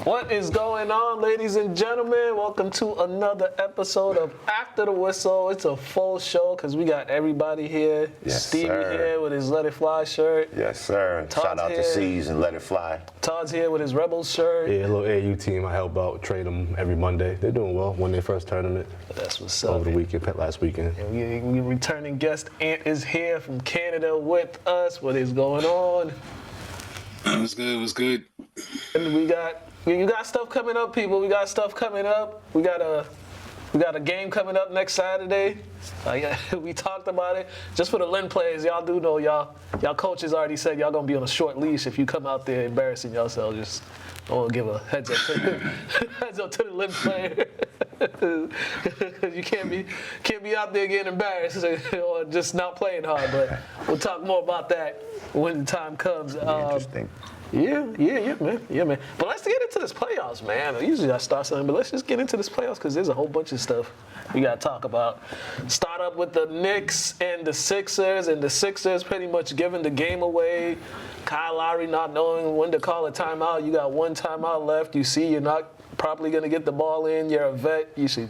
What is going on, ladies and gentlemen? Welcome to another episode of After the Whistle. It's a full show because we got everybody here. Yes, Stevie sir. here with his Let It Fly shirt. Yes, sir. Todd's Shout out here. to C's and Let It Fly. Todd's here with his Rebels shirt. Yeah, a little AU team. I help out, train them every Monday. They're doing well. Won their first tournament That's what's up. over the weekend, last weekend. And we returning guest Ant is here from Canada with us. What is going on? It was good. It was good. And we got stuff coming up, people. We got stuff coming up. We got a game coming up next Saturday. We talked about it. Just for the Lynn players, y'all do know y'all coaches already said y'all gonna be on a short leash if you come out there embarrassing yourselves. Just I want to give a heads up to the Lynn player. Because you can't be out there getting embarrassed or just not playing hard. But we'll talk more about that when the time comes. Interesting. Yeah, man. But let's get into this playoffs, man. Usually I start something, but let's just get into this playoffs because there's a whole bunch of stuff we got to talk about. Start up with the Knicks and the Sixers pretty much giving the game away. Kyle Lowry not knowing when to call a timeout. You got one timeout left. You see you're not probably going to get the ball in. You're a vet. You should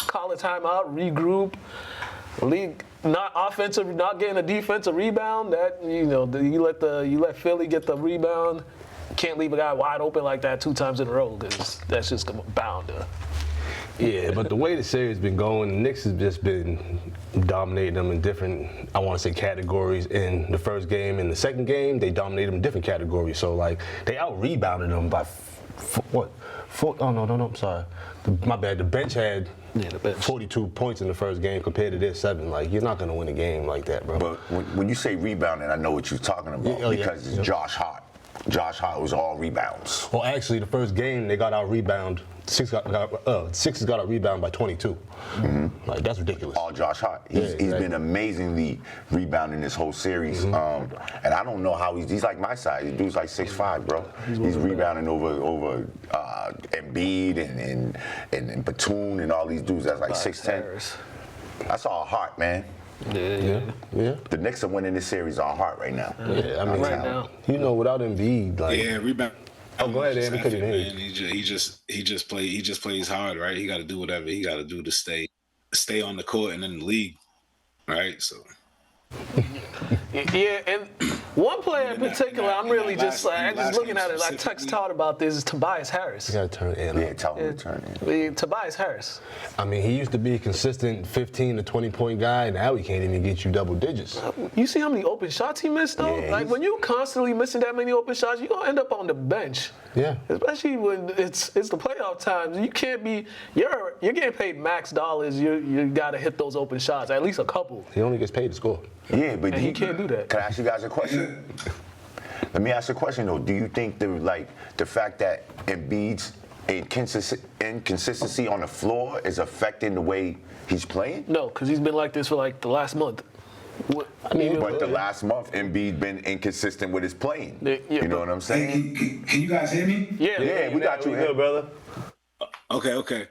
call a timeout, regroup. League not offensive, not getting a defensive rebound. That you let Philly get the rebound. Can't leave a guy wide open like that 2 times in a row because that's just bound to. Yeah, but the way the series been going, the Knicks has just been dominating them in different, I want to say, categories. In the first game and the second game, they dominated them in different categories. So like they out-rebounded them by I'm sorry. My bad. The bench had 42 points in the first game compared to their 7. Like, you're not going to win a game like that, bro. But when you say rebounding, I know what you're talking about because it's Josh Hart. Josh Hart was all rebounds. Well, actually, the first game, they got out-rebound. Sixers got out-rebound by 22. Mm-hmm. Like, that's ridiculous. All Josh Hart. He's been amazingly rebounding this whole series. Mm-hmm. And I don't know how he's like my size. The dude's like 6'5", bro. He's rebounding over Embiid and Batum and all these dudes that's like 6'10". That's all Hart, man. Yeah. The Knicks are winning this series on Hart right now. Yeah, I mean, right now. Without Embiid, like. Yeah, rebound. Oh, go ahead, Andy. Couldn't hear you. He just plays hard, right? He got to do whatever he got to do to stay on the court and in the league, right? So. Yeah, and one player in particular, I'm really just looking at it. I text Todd about this. Is Tobias Harris. You gotta turn in. Yeah, tell him to turn in. Tobias Harris. I mean, he used to be a consistent 15 to 20 point guy. Now he can't even get you double digits. You see how many open shots he missed, though? Yeah, like, when you constantly missing that many open shots, you're going to end up on the bench. Yeah. Especially when it's the playoff times. You can't be – you're getting paid max dollars. You got to hit those open shots, at least a couple. He only gets paid to score. Yeah, but he can't do that. Can I ask you guys a question? Let me ask you a question, though. Do you think the fact that Embiid's inconsistency on the floor is affecting the way he's playing? No, because he's been like this for, like, the last month. But the last month, Embiid been inconsistent with his playing. Yeah, you know what I'm saying? Can you guys hear me? Yeah, we got you here, brother. Okay.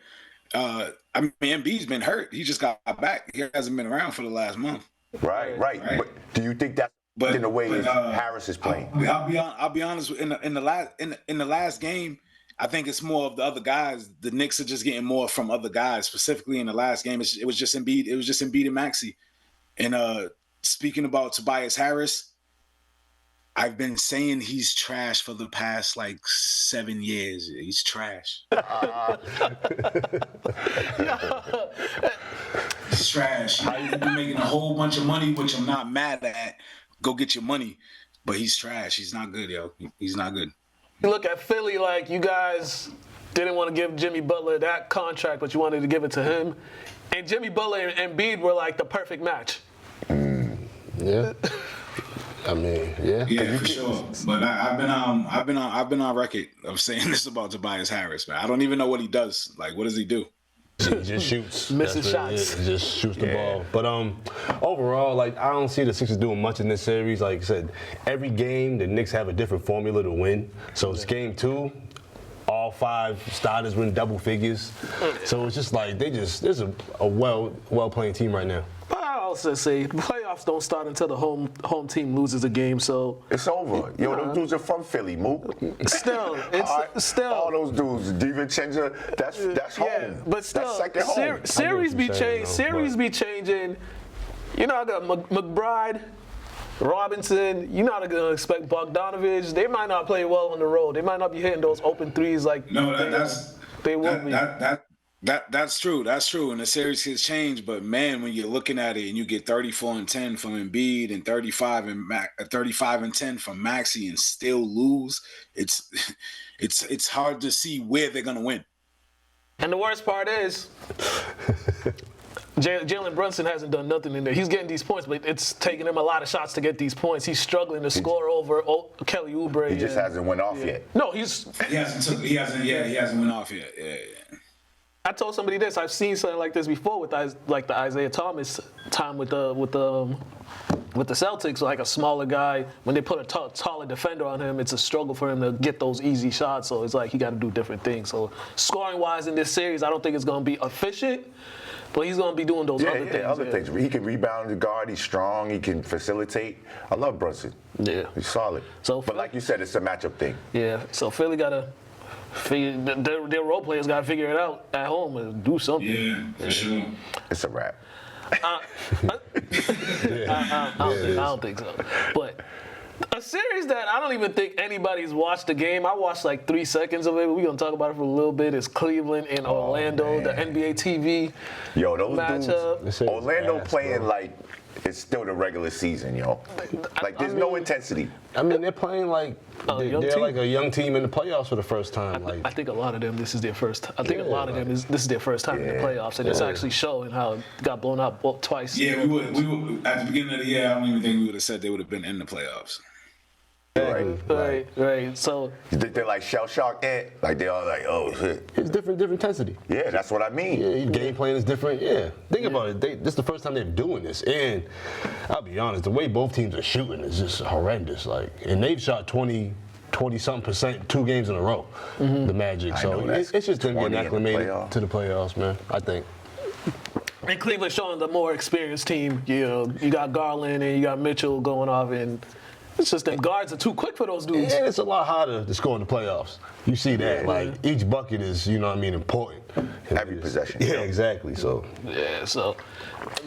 I mean, Embiid's been hurt. He just got back. He hasn't been around for the last month. Right. But do you think that's in the way Harris is playing? I'll be honest. In the last game, I think it's more of the other guys. The Knicks are just getting more from other guys. Specifically in the last game, it was just Embiid. It was just Embiid and Maxey. And speaking about Tobias Harris, I've been saying he's trash for the past 7 years. He's trash. He's trash. He's been making a whole bunch of money, which I'm not mad at. Go get your money. But he's trash. He's not good, yo. He's not good. You look at Philly like you guys didn't want to give Jimmy Butler that contract, but you wanted to give it to him. And Jimmy Butler and Embiid were like the perfect match. Yeah. I mean, yeah. Yeah, for sure. But I've been on record of saying this about Tobias Harris, man. I don't even know what he does. Like, what does he do? He just shoots. Missing That's what it shots. is. He just shoots the ball. But overall, I don't see the Sixers doing much in this series. Like I said, every game the Knicks have a different formula to win. So it's game 2. All 5 starters win double figures. So it's just like there's a well playing team right now. But I also say playoffs playoffs don't start until the home team loses a game. So It's over. Yo, those dudes are from Philly, Mook. still, it's still. All those dudes, DiVincenzo, that's home. But still, that's second home. series be saying, changing. though, Series be changing. You know, I got McBride, Robinson. You're not gonna expect Bogdanovich. They might not play well on the road. They might not be hitting those open threes like they will be. That's true. That's true. And the series has changed, but man, when you're looking at it and you get 34 and 10 from Embiid and 35 and 10 from Maxey and still lose, it's hard to see where they're gonna win. And the worst part is, Jalen Brunson hasn't done nothing in there. He's getting these points, but it's taking him a lot of shots to get these points. He's struggling to score over Kelly Oubre. He just hasn't went off yet. No, He hasn't went off yet. Yeah. I told somebody this. I've seen something like this before with like the Isaiah Thomas time with the Celtics. Like a smaller guy, when they put a taller defender on him, it's a struggle for him to get those easy shots. So it's like he got to do different things. So scoring wise in this series, I don't think it's going to be efficient, but he's going to be doing those other things. Other things. He can rebound the guard. He's strong. He can facilitate. I love Brunson. Yeah, he's solid. But like you said, it's a matchup thing. Yeah. So Philly got to figure their role players got to figure it out at home and do something. Yeah, for sure. It's a wrap. I don't think so. But a series that I don't even think anybody's watched the game. I watched like 3 seconds of it. We're going to talk about it for a little bit. It's Cleveland and Orlando, the NBA TV Yo, those matchup. dudes, Orlando playing like it's still the regular season, yo. Like there's no intensity. I mean, they're playing like they're like a young team in the playoffs for the first time. I think a lot of them, this is their first. I think a lot of them, this is their first time in the playoffs, and it's actually showing how it got blown out twice. Yeah, we would at the beginning of the year. I don't even think we would have said they would have been in the playoffs. Right. So they're like shell shocked, like they all like, oh shit. It's different intensity. Yeah, that's what I mean. Yeah, game plan is different. Yeah, think about it. This is the first time they're doing this, and I'll be honest, the way both teams are shooting is just horrendous. Like, and they've shot 20-something% 2 games in a row. The Magic. So it's just them getting acclimated to the playoffs, man. I think. And Cleveland showing the more experienced team. You know, you got Garland and you got Mitchell going off, and it's just them guards are too quick for those dudes. And it's a lot harder to score in the playoffs. You see that, like each bucket is, you know what I mean, important. Every possession. Yeah, exactly. So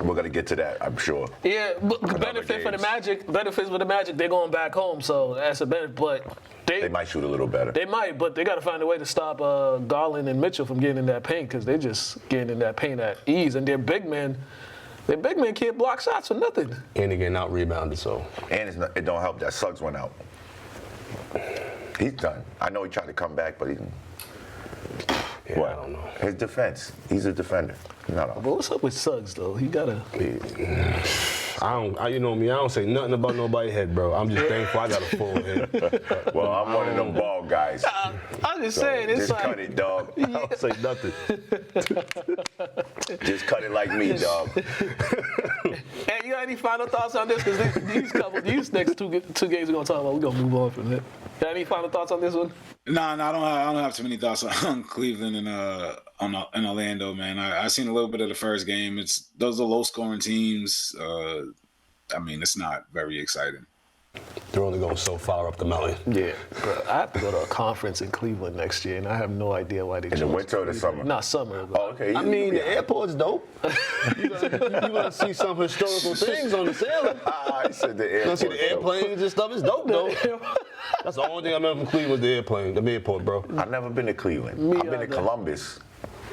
we're gonna get to that, I'm sure. Yeah, but benefits for the Magic, they're going back home, so that's a benefit. But they might shoot a little better. They might, but they got to find a way to stop Garland and Mitchell from getting in that paint, because they're just getting in that paint at ease, and their big men can't block shots for nothing. And they're getting out rebounded, so. And it don't help that Suggs went out. He's done. I know he tried to come back, but he didn't. Yeah, I don't know. His defense. He's a defender. But what's up with Suggs though? He gotta. You know me. I don't say nothing about nobody's head, bro. I'm just thankful I got a full head. Well, I'm one of them bald guys. I'm just saying, it's just like. cut it, dog. I don't say nothing. Just cut it like me, dog. Hey, you got any final thoughts on this? Because these next two games we're gonna talk about, we're gonna move on from that. Got any final thoughts on this one? No, I don't have too many thoughts on Cleveland and on Orlando, man. I seen a little bit of the first game. Those are low scoring teams. I mean, it's not very exciting. They're only going so far up the mountain. Yeah, bro. I have to go to a conference in Cleveland next year, and I have no idea why they chose in the winter or the summer? Not summer. Oh, okay. I mean, the airport's dope. You're going to see some historical things on the sailing. I said the airport. You're going to see the airplanes and stuff. It's dope, though. That's the only thing I remember from Cleveland was the airport, bro. I've never been to Cleveland. I've been to Columbus.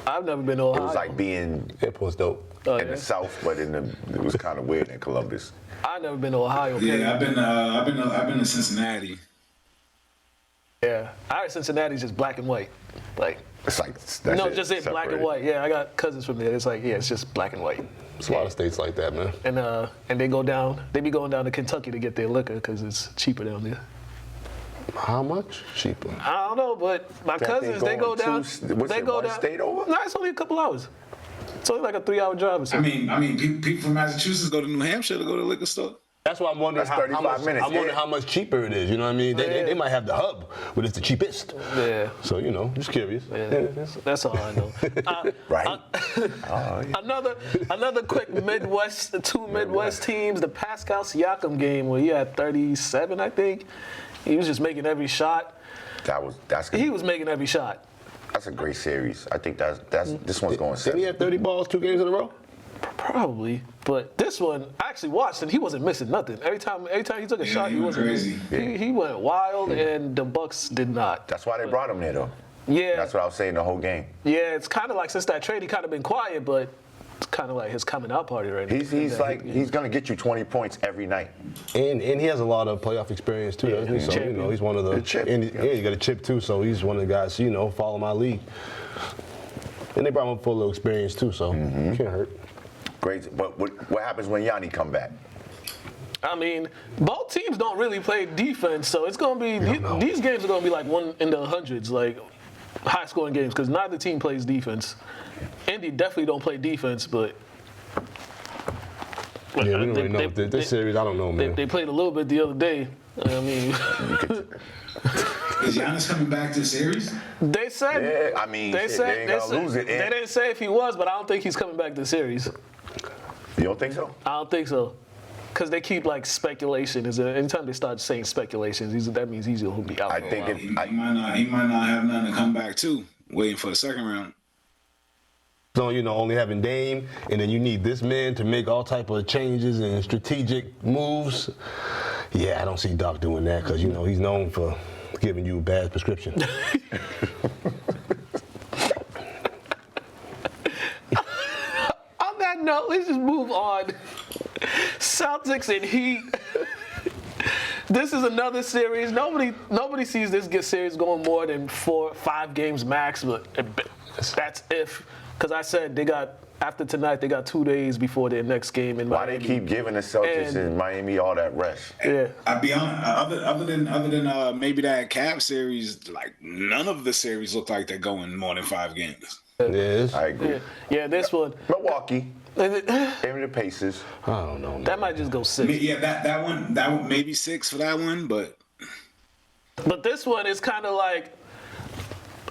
I've never been to Ohio. It was like being airport's dope. In the South, but it was kind of weird in Columbus. I've never been to Ohio. Yeah, I've been to Cincinnati. Yeah, I heard Cincinnati's just black and white, like. It's like just say black and white. Yeah, I got cousins from there. It's like it's just black and white. There's a lot of states like that, man. And they be going down to Kentucky to get their liquor because it's cheaper down there. How much cheaper? I don't know, but my cousins they go down. They go down. State over? No, it's only a couple hours. It's only like a 3-hour drive or something. I mean, people from Massachusetts go to New Hampshire to go to the liquor store. That's why I'm wondering That's 35 minutes. I'm wondering how much cheaper it is. You know what I mean? They might have the hub, but it's the cheapest. Yeah. So just curious. Yeah, that's all I know. Right. Another quick two Midwest teams. The Pascal Siakam game where he had 37, I think. He was just making every shot. He was making every shot. That's a great series. I think this one's going 7. Didn't he have 30 balls 2 games in a row? Probably, but this one I actually watched and he wasn't missing nothing. Every time he took a shot, he wasn't crazy. He went wild, and the Bucks did not. That's why they brought him there, though. Yeah, That's what I was saying the whole game. yeah. It's kind of like since that trade, he kind of been quiet, but it's kind of like his coming out party right now. He's gonna get you 20 points every night. And he has a lot of playoff experience too, doesn't he? So he's one of the chip. And he got a chip too, so he's one of the guys follow my league. And they brought him up for a little experience too, so can't hurt. Great. But what happens when Yanni come back? I mean, both teams don't really play defense, so it's gonna be these games are gonna be like one in the hundreds, like high scoring games, because neither team plays defense. Indy definitely don't play defense, but Yeah, we don't really know. This series, I don't know, man. They played a little bit the other day. I mean, Is Giannis coming back to the series? they said. Yeah, I mean, they ain't gonna lose it. They didn't say if he was, but I don't think he's coming back to the series. You don't think so? I don't think so. Because they keep like speculation. Anytime they start saying speculations, that means he'll be out. I for a think while. He might not have nothing to come back to. Waiting for the second round. So, only having Dame, and then you need this man to make all type of changes and strategic moves. Yeah, I don't see Doc doing that because, he's known for giving you a bad prescription. On that note, let's just move on. Celtics and Heat. This is another series. Nobody sees this series going more than 4 or 5 games max, but that's if. Because I said after tonight, they got 2 days before their next game in Miami. Why they keep giving the Celtics in Miami all that rest? Yeah. I'll be honest. Other than maybe that Cavs series, like none of the series look like they're going more than 5 games. Yes. I agree. Yeah, this one. Milwaukee. Even the Pacers. I don't know, man. That might just go 6. Yeah, that one maybe 6 for that one, but this one is kind of like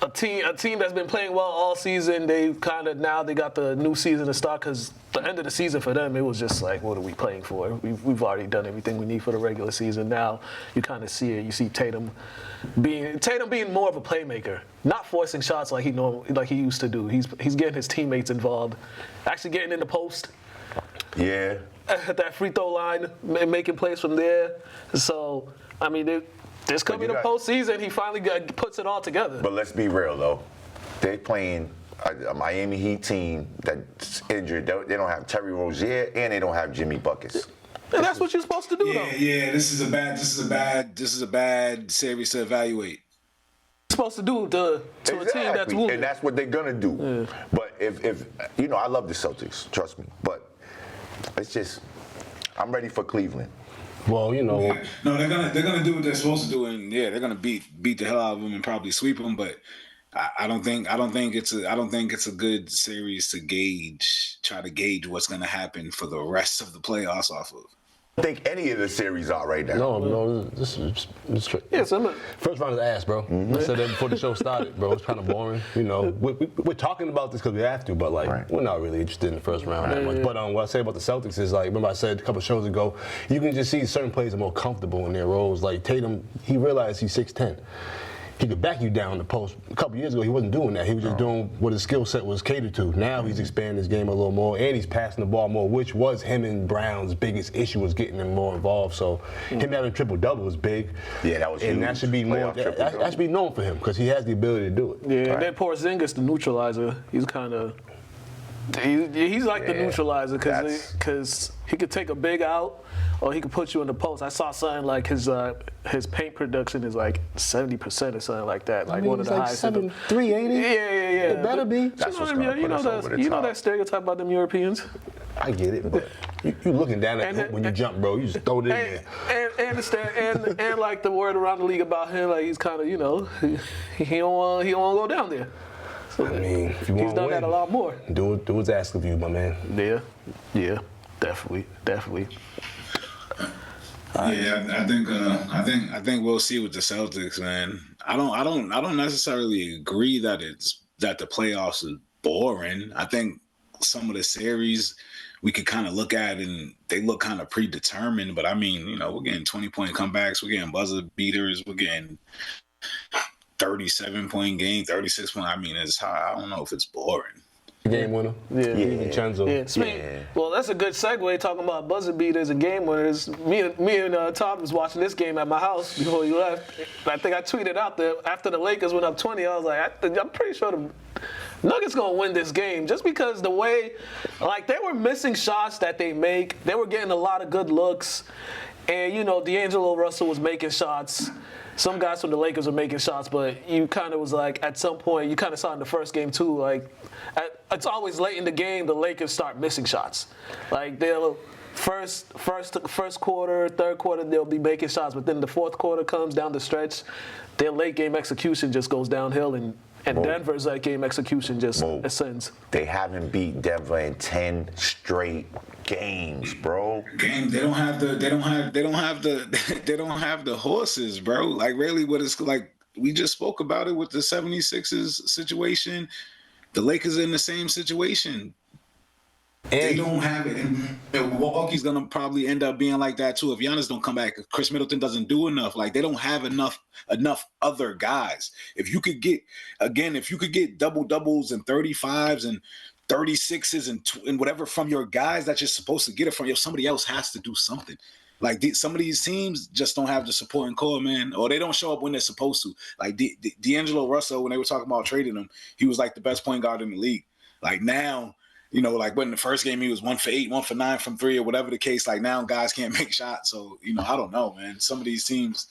a team that's been playing well all season. They now got the new season to start because the end of the season for them, it was just like, what are we playing for? We've already done everything we need for the regular season. Now you kind of see it. You see Tatum being more of a playmaker, not forcing shots like he used to do. He's getting his teammates involved, actually getting in the post. Yeah. At that free throw line, making plays from there. So I mean, this could be the postseason. He finally puts it all together. But let's be real, though. They're playing a Miami Heat team that's injured. They don't have Terry Rozier, and they don't have Jimmy Buckets. And that's what you're supposed to do, though. Yeah. This is a bad series to evaluate. You're supposed to do to a team that's wounded. And that's what they're gonna do. Yeah. But if I love the Celtics, trust me. But it's just, I'm ready for Cleveland. Well, No, they're gonna do what they're supposed to do, and they're gonna beat the hell out of them and probably sweep them. But I don't think it's a good series to try to gauge what's gonna happen for the rest of the playoffs off of. I don't think any of the series are right now. No, this is Yeah, so first round is ass, bro. I said that before the show started, bro. It's kind of boring. We're talking about this because we have to, but we're not really interested in the first round that much. But what I say about the Celtics is remember I said a couple of shows ago, you can just see certain players are more comfortable in their roles. Like Tatum, he realized he's 6'10". He could back you down the post. A couple years ago, he wasn't doing that. He was just doing what his skill set was catered to. Now he's expanding his game a little more, and he's passing the ball more, which was him and Brown's biggest issue, was getting him more involved. So him having triple-double was big. Yeah, that was huge. And that should be more. That should be known for him because he has the ability to do it. Yeah, and then Porzingis, the neutralizer, he's kind of. He's like the neutralizer because he could take a big out or he could put you in the post. I saw something like his paint production is like 70% or something like that. Like one of the highest. 7'3", ain't he? Yeah. It better be. That's what's gonna put us over the You know top. that stereotype about them Europeans? I get it, but you looking down at him when you jump, bro. You just throw it in there. And understand, and like the word around the league about him, like he's kind of, he don't want to go down there. So I mean, if you want he's done that a lot more. Do what's asked of you, my man. Yeah, definitely. I think we'll see with the Celtics, man. I don't necessarily agree that the playoffs is boring. I think some of the series we could kind of look at and they look kind of predetermined. But I mean, we're getting 20-point comebacks, we're getting buzzer beaters, we're getting 37-point game, 36-point. I mean, I don't know if it's boring. Game winner. Yeah. Vincenzo. Yeah. Well, that's a good segue talking about buzzer beaters and game winners. Me and Todd was watching this game at my house before you left. I think I tweeted out there after the Lakers went up 20. I was like, I'm pretty sure the Nuggets gonna win this game just because the way, they were missing shots that they make. They were getting a lot of good looks, and D'Angelo Russell was making shots. Some guys from the Lakers were making shots, but you kind of was like, at some point, you kind of saw in the first game too, it's always late in the game, the Lakers start missing shots. They'll first quarter, third quarter, they'll be making shots, but then the fourth quarter comes down the stretch, their late game execution just goes downhill, and Denver's late game execution just ascends. They haven't beat Denver in 10 straight games, bro. They don't have the horses, bro. Really, what it's like, we just spoke about it with the 76ers situation. The Lakers are in the same situation. They don't have it. And Milwaukee's gonna probably end up being like that too if Giannis don't come back. If Chris Middleton doesn't do enough. They don't have enough other guys. If you could get double doubles and 35s and 36s and whatever from your guys that you're supposed to get it from, somebody else has to do something. Some of these teams just don't have the supporting core, man, or they don't show up when they're supposed to. D'Angelo Russell, when they were talking about trading him, he was the best point guard in the league. Now, when in the first game he was 1 for 8, 1 for 9 from 3, or whatever the case. Now guys can't make shots, so I don't know, man. Some of these teams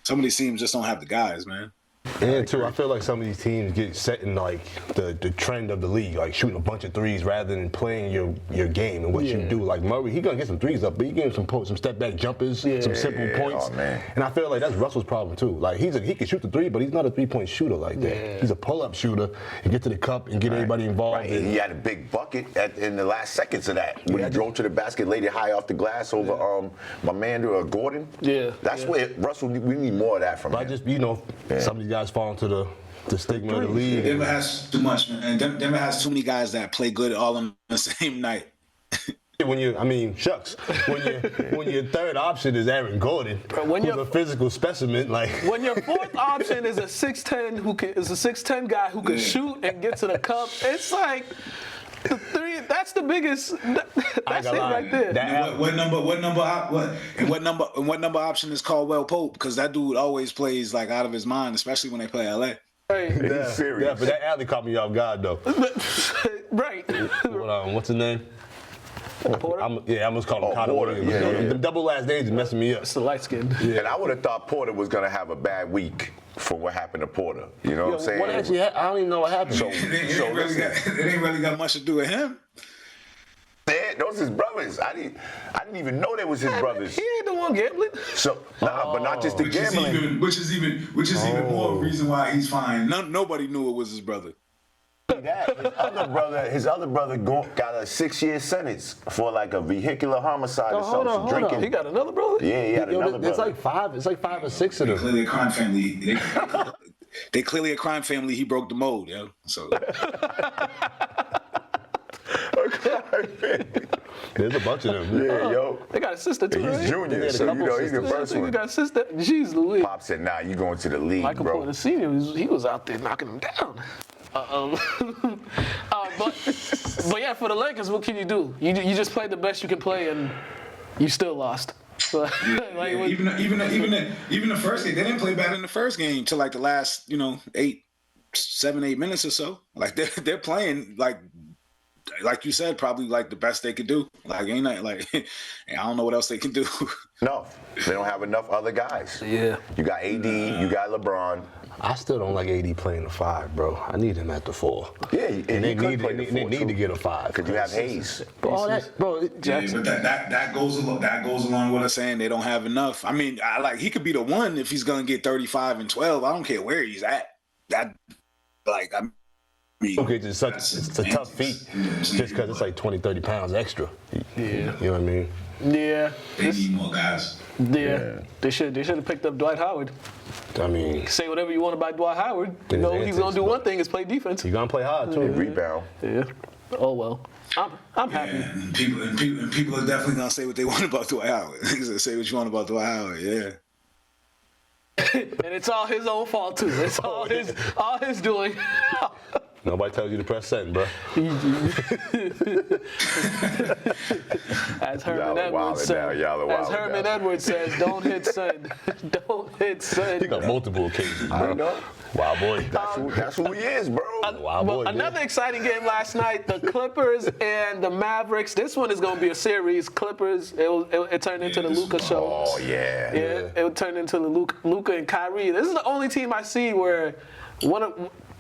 just don't have the guys, man. And too, I feel like some of these teams get set in the trend of the league, shooting a bunch of threes rather than playing your game and what you do. Murray, he gonna get some threes up, but he gave him some step back jumpers, some simple points. Oh, man. And I feel like that's Russell's problem too. He can shoot the three, but he's not a 3-point shooter like that. Yeah. He's a pull-up shooter and get to the cup and get everybody involved. Right. He had a big bucket in the last seconds of that when he drove to the basket, laid it high off the glass over my man Gordon. Yeah. That's where Russell. We need more of that from him. Some of these guys fall into the stigma of the league. Denver has too much, man. And Denver has too many guys that play good all on the same night. When your third option is Aaron Gordon, who's a physical specimen, when your fourth option is a 6'10" guy who can shoot and get to the cup, it's the three. That's the biggest. That's it right there. What number option is Caldwell Pope? Because that dude always plays out of his mind, especially when they play LA. Right. He's serious. Yeah, but that alley caught me off guard though. Right. What's his name? Porter? I almost called him Connor Porter. Williams. Yeah. The double last names is messing me up. It's the light skin. Yeah. And I would have thought Porter was going to have a bad week for what happened to Porter. You know what I'm saying? What actually I don't even know what happened. It ain't really got much to do with him. Yeah, those his brothers. I didn't even know they was his brothers. He ain't the one gambling. So but not just the gambling. Which is even more reason why he's fine. Nobody knew it was his brother. His other brother got a 6-year sentence for a vehicular homicide or something. Hold on. He got another brother? Yeah, he had another brother. It's like five or six of them. Clearly a crime family. They clearly a crime family. He broke the mold, yo. So. There's a bunch of them. Yeah, yo. They got a sister too, He's right? junior, so he's the first one. He got a sister. Jeez Louise. Pop said, nah, you going to the league, Michael bro. Porter Sr., he was out there knocking him down. But yeah, for the Lakers, what can you do? You just played the best you can play, and you still lost. Even the first game, they didn't play bad in the first game till the last 7-8 minutes or so. They're playing like you said, probably the best they could do. I don't know what else they can do. No, they don't have enough other guys. Yeah. You got AD, you got LeBron. I still don't like AD playing the 5, bro. I need him at the 4. Yeah, and they need to get a 5 because you have Hayes. All that, bro. Jackson. Yeah, but that goes along with us saying they don't have enough. I mean, he could be the one if he's gonna get 35 and 12. I don't care where he's at. Okay, it's a tough feat just because it's 20, 30 pounds extra. Yeah. You know what I mean? Yeah. They need more guys. Yeah. They should have picked up Dwight Howard. I mean, Say whatever you want about Dwight Howard. You His know he's gonna antics, do but- one thing is play defense. you're gonna play hard too. Rebound. Yeah. Oh well. I'm happy. Yeah, and people are definitely gonna say what they want about Dwight Howard. Niggas gonna say what you want about Dwight Howard. Yeah. And it's all his own fault too. It's all his doing. Nobody tells you to press send, bro. As Herman Y'all are Edwards wildin' said. now. Y'all are As wildin' Herman now. Edwards says, don't hit send. Don't hit send. He got multiple occasions, bro. know. Wild boy. That's who he is, bro. Wild boy. Another exciting game last night, the Clippers and the Mavericks. This one is going to be a series. Clippers, it turned into the Luka show. Oh yeah. Yeah, it turned into the Luka and Kyrie. This is the only team I see where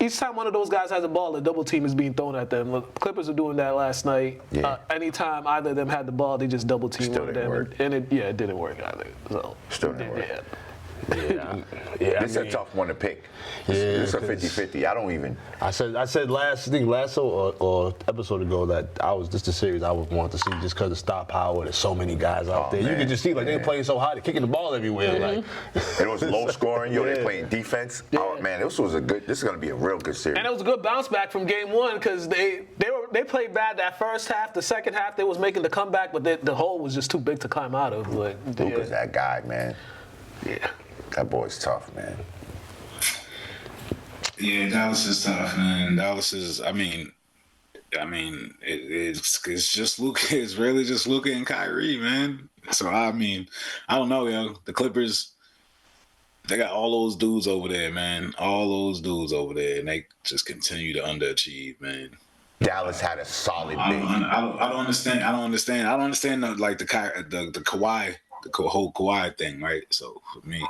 each time one of those guys has a ball, a double team is being thrown at them. The Clippers were doing that last night. Yeah. Anytime either of them had the ball, they just double team Still one of didn't them, work. and it didn't work either. So Still didn't work. yeah. Yeah, This is a tough one to pick. It's a 50-50. I don't even. I said last or episode ago that this is the series I would want to see just because of Star Power. There's so many guys out there. You man. can just see they're playing so hard, they're kicking the ball everywhere. Like, It was low scoring. They Yeah. playing defense. Oh man, this is gonna be a real good series. And it was a good bounce back from game one because they played bad that first half. The second half they was making the comeback, but the hole was just too big to climb out of. But Luka's that guy, man. yeah. That boy's tough, man. Yeah, Dallas is tough, man. Dallas is. It's just Luka. It's really just Luka and Kyrie, man. So I don't know, yo. The Clippers, they got all those dudes over there, man. All those dudes over there, and they just continue to underachieve, man. Dallas had a solid I big. don't understand. I don't understand the Kawhi, whole Kawhi thing, right? So for me.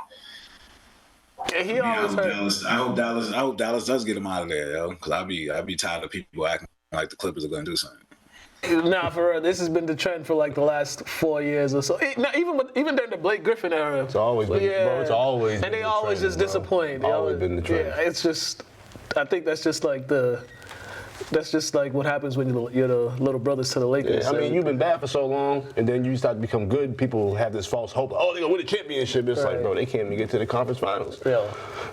And he I always hope hurt. Dallas does get him out of there, yo. Because I'd be tired of people acting like the Clippers are gonna do something. Nah, for real, this has been the trend for like the last 4 years or so. Even during the Blake Griffin era. it's always been, bro. It's always been And they the always trend, just bro. disappoint. They Always been the trend. Yeah, it's just. I think that's just like what happens when you're the little brothers to the Lakers. Yeah, I mean, you've been bad for so long, and then you start to become good. People have this false hope. Oh, they're gonna win the championship. It's like, bro, they can't even get to the conference finals. Yeah.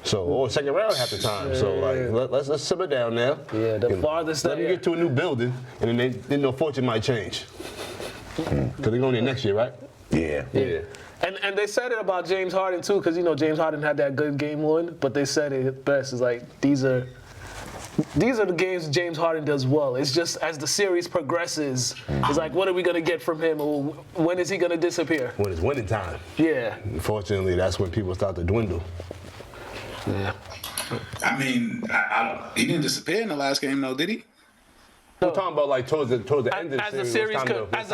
So, or second round half the time. So, like, let's simmer down now. Yeah, the And farthest. Let me get to a new building, and then their fortune might change. Because they're going there next year, right? Yeah. Yeah. And they said it about James Harden too, because James Harden had that good game one, but they said it best. It's like these are the games James Harden does well. It's just as the series progresses, it's like, what are we gonna get from him? Or when is he gonna disappear? When it's winning time. Yeah. Unfortunately, that's when people start to dwindle. Yeah. I mean, he didn't disappear in the last game, though, did he? We're talking about like towards the end of As the the series.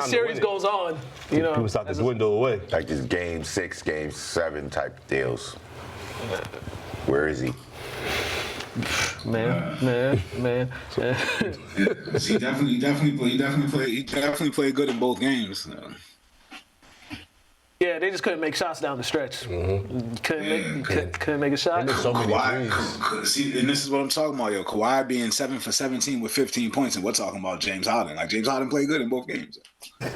series goes on, people start to dwindle away. Like this game 6, game 7 type deals. Where is he? Man. He definitely played good in both games. Yeah, they just couldn't make shots down the stretch. Couldn't make a shot. There's so many threes. Kawhi, see, and this is what I'm talking about, yo. Kawhi being 7 for 17 with 15 points, and we're talking about James Harden. Like, James Harden played good in both games. I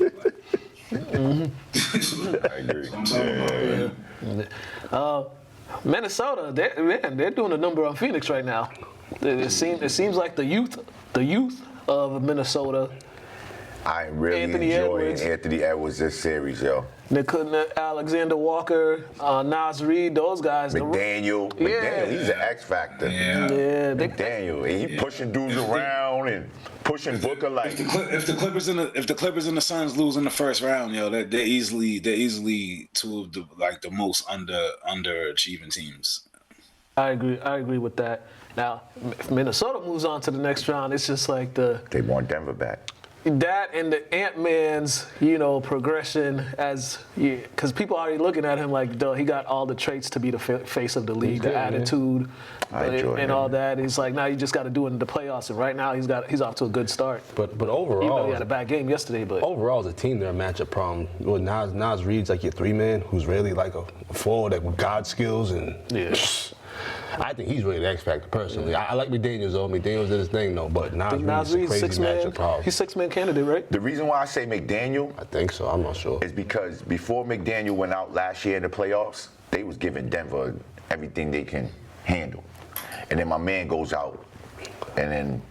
agree. I'm talking about, Minnesota, they're doing a number on Phoenix right now. It seems like the youth of Minnesota. I am really Anthony enjoying Edwards. Anthony Edwards this series, yo. They couldn't Alexander Walker, Nas Reed, those guys. McDaniel, he's an X factor. yeah. McDaniel, he pushing dudes around and pushing Booker like. If the Clippers and the Suns lose in the first round, yo, they're easily two of the most underachieving teams. I agree with that. Now, if Minnesota moves on to the next round, it's just like They want Denver back. that and the Ant-Man's, progression because people are already looking at him like, he got all the traits to be the face of the league, the attitude and all that. He's like, now you just got to do it in the playoffs. And right now he's off to a good start. But Even overall, though he had a bad game yesterday, but overall as a team, they're a matchup problem. Well, Nas Reed's like your 3-man, who's really like a forward with God skills and. yeah. I think he's really the X factor personally. I like McDaniels though. McDaniels did his thing though, but Nas Reed's a crazy matchup problem. He's 6-man candidate, right? The reason why I say McDaniel, I think so. I'm not sure. is because before McDaniel went out last year in the playoffs, they was giving Denver everything they can handle, and then my man goes out, and then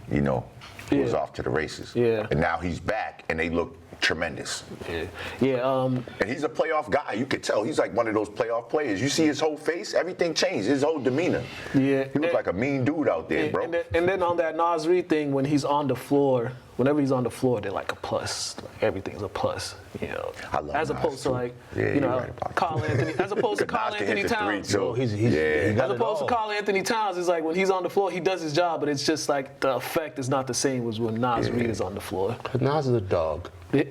goes off to the races. Yeah. And now he's back, and they look tremendous. Yeah. And he's a playoff guy. You could tell he's like one of those playoff players. You see his whole face, everything changed. His whole demeanor. Yeah. He looked like a mean dude out there, bro. And then on that Nas Reed thing, when he's on the floor, whenever he's on the floor, they're like a plus. Like everything's a plus, I love as Nas opposed too. to like, Yeah, you're right about Carl Anthony. As opposed to Nas Carl can Anthony hit the three, Towns. too. So he Yeah. got As it opposed to all. Carl Anthony Towns, it's like when he's on the floor, he does his job, but it's just like the effect is not the same as when Nas Reed is on the floor. Nas is a dog. Yeah,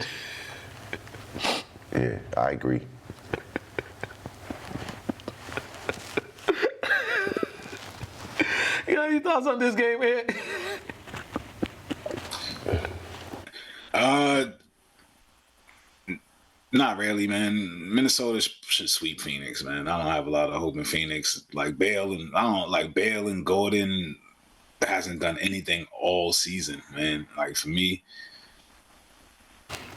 I agree. You got any thoughts on this game, Ed? Not really, man. Minnesota should sweep Phoenix, man. I don't have a lot of hope in Phoenix. Like Bale and Gordon hasn't done anything all season, man. Like for me,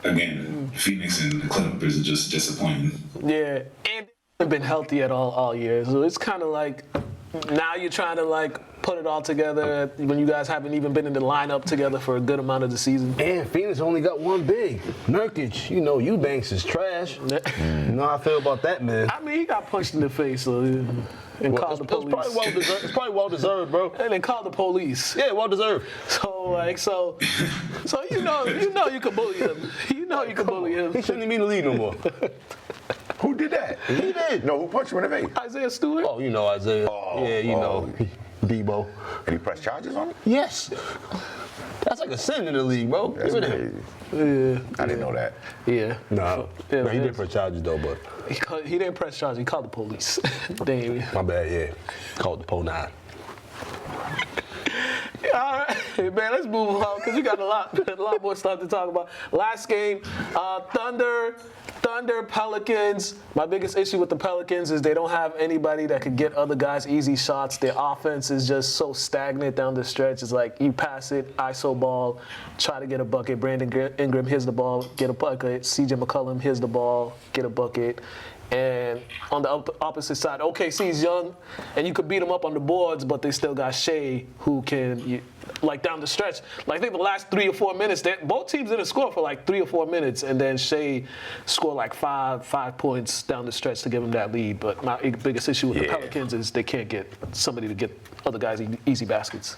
again, Phoenix and the Clippers are just disappointing. Yeah, and they haven't been healthy at all year, so it's kind of like now you're trying to like put it all together when you guys haven't even been in the lineup together for a good amount of the season. And Phoenix only got one big. Nurkic, Eubanks is trash. You know how I feel about that, man. I mean, he got punched in the face and called the police. It's probably well deserved, bro. And then called the police. Yeah, well deserved. So you know you can bully him. You know you can bully him. He shouldn't be in the league no more. Who did that? He did. No, who punched him in the face? Isaiah Stewart. Oh, Isaiah. Debo. And he pressed charges on him? Yes. That's like a sin in the league, bro. That's Give it to him. crazy. I didn't know that. Yeah. No, he didn't press charges though, but He didn't press charges. He called the police. Damn. my bad. Yeah, called the Po 9. All right, man, let's move on because we got a lot more stuff to talk about. Last game, Thunder, Pelicans. My biggest issue with the Pelicans is they don't have anybody that could get other guys easy shots. Their offense is just so stagnant down the stretch. It's like you pass it, ISO ball, try to get a bucket. Brandon Ingram here's the ball, get a bucket. CJ McCollum here's the ball, get a bucket. And on the opposite side, OKC's young, and you could beat them up on the boards, but they still got Shea, who can, like down the stretch. Like I think the last 3 or 4 minutes, both teams didn't score for like 3 or 4 minutes, and then Shea scored like five points down the stretch to give them that lead. But my biggest issue with the Pelicans is they can't get somebody to get other guys easy baskets.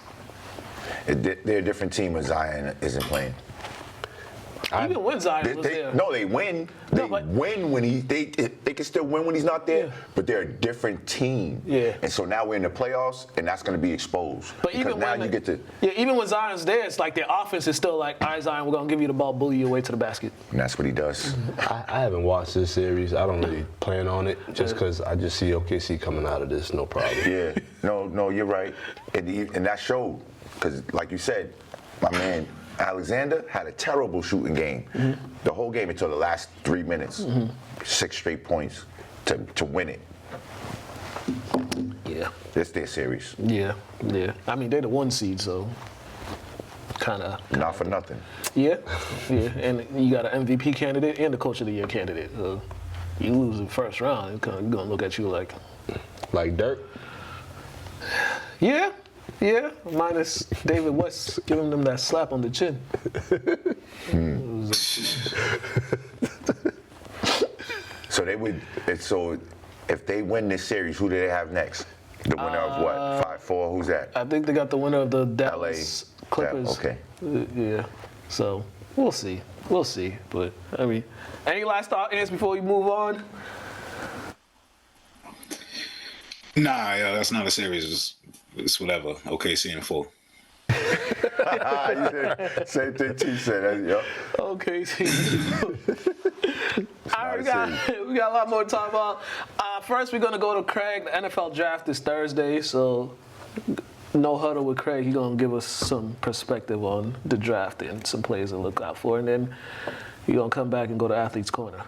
They're a different team when Zion isn't playing. Even when Zion was there. No, they win. They win when they can still win when he's not there. Yeah. But they're a different team. Yeah. And so now we're in the playoffs, and that's going to be exposed. But because even now when you get to. even when Zion's there, it's like their offense is still like, all right, Zion, we're gonna give you the ball, bully you away to the basket. And that's what he does. I haven't watched this series. I don't really plan on it just because I just see OKC coming out of this, no problem. Yeah. No, you're right. And that showed. Because, like you said, my man Alexander had a terrible shooting game. Mm-hmm. The whole game until the last 3 minutes. 6 straight points to win it. Yeah. It's their series. Yeah. I mean, they're the 1 seed, so kind of. Not for nothing. Yeah. And you got an MVP candidate and the Coach of the Year candidate. So you lose in the first round, they're gonna look at you like. Like Dirk? Yeah. Minus David West giving them that slap on the chin. So they would. So if they win this series, who do they have next? The winner of what? 5-4. Who's that? I think they got the winner of the Dallas Clippers. Okay. Yeah. So we'll see. But I mean, any last thoughts before we move on? Nah, that's not a series. It's whatever. OKC in 4. You said, same thing T said. Yep. Okay. All right, we got a lot more to talk about. First, we're going to go to Craig. The NFL draft is Thursday, so no huddle with Craig. He's going to give us some perspective on the draft and some players to look out for. And then we're going to come back and go to Athlete's Corner.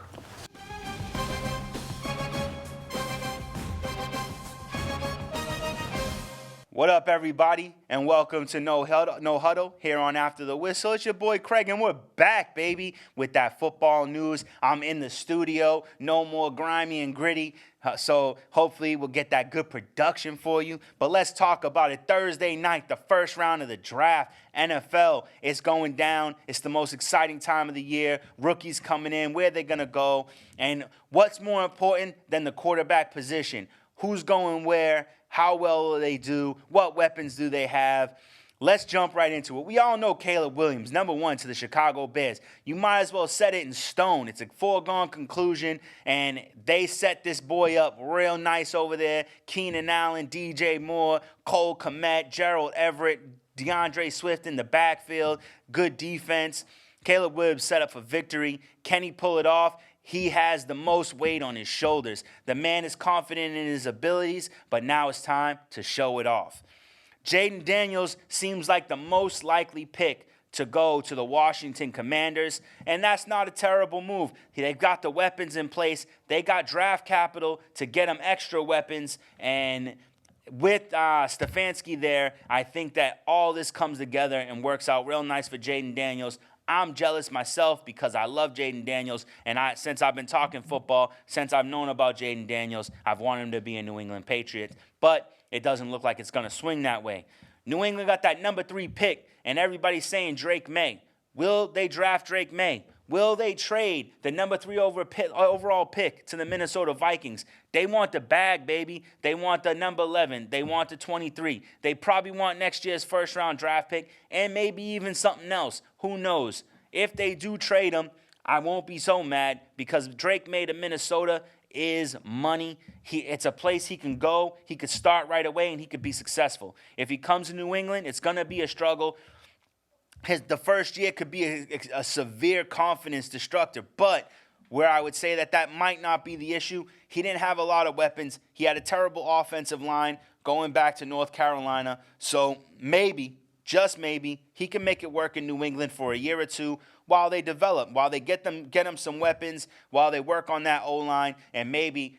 What up, everybody, and welcome to No Huddle here on After the Whistle. It's your boy Craig, and we're back, baby, with that football news. I'm in the studio, no more grimy and gritty, so hopefully we'll get that good production for you. But let's talk about it. Thursday night, the first round of the draft. NFL is going down. It's the most exciting time of the year. Rookies coming in, where they're going to go, and what's more important than the quarterback position? Who's going where? How well will they do? What weapons do they have? Let's jump right into it. We all know Caleb Williams, number 1 to the Chicago Bears. You might as well set it in stone. It's a foregone conclusion, and they set this boy up real nice over there. Keenan Allen, DJ Moore, Cole Kmet, Gerald Everett, DeAndre Swift in the backfield. Good defense. Caleb Williams set up for victory. Can he pull it off? He has the most weight on his shoulders. The man is confident in his abilities, but now it's time to show it off. Jaden Daniels seems like the most likely pick to go to the Washington Commanders, and that's not a terrible move. They've got the weapons in place. They got draft capital to get them extra weapons, and with Stefanski there, I think that all this comes together and works out real nice for Jaden Daniels. I'm jealous myself because I love Jaden Daniels, and since I've been talking football, since I've known about Jaden Daniels, I've wanted him to be a New England Patriot, but it doesn't look like it's going to swing that way. New England got that number 3 pick, and everybody's saying Drake May. Will they draft Drake May? Will they trade the number 3 overall pick to the Minnesota Vikings? They want the bag, baby. They want the number 11. They want the 23. They probably want next year's first-round draft pick and maybe even something else. Who knows? If they do trade him, I won't be so mad because Drake May to Minnesota is money. It's a place he can go. He could start right away, and he could be successful. If he comes to New England, it's going to be a struggle. The first year could be a severe confidence destructor, but where I would say that might not be the issue, he didn't have a lot of weapons. He had a terrible offensive line going back to North Carolina, so maybe, just maybe, he can make it work in New England for a year or two while they develop, while they get him some weapons, while they work on that O-line, and maybe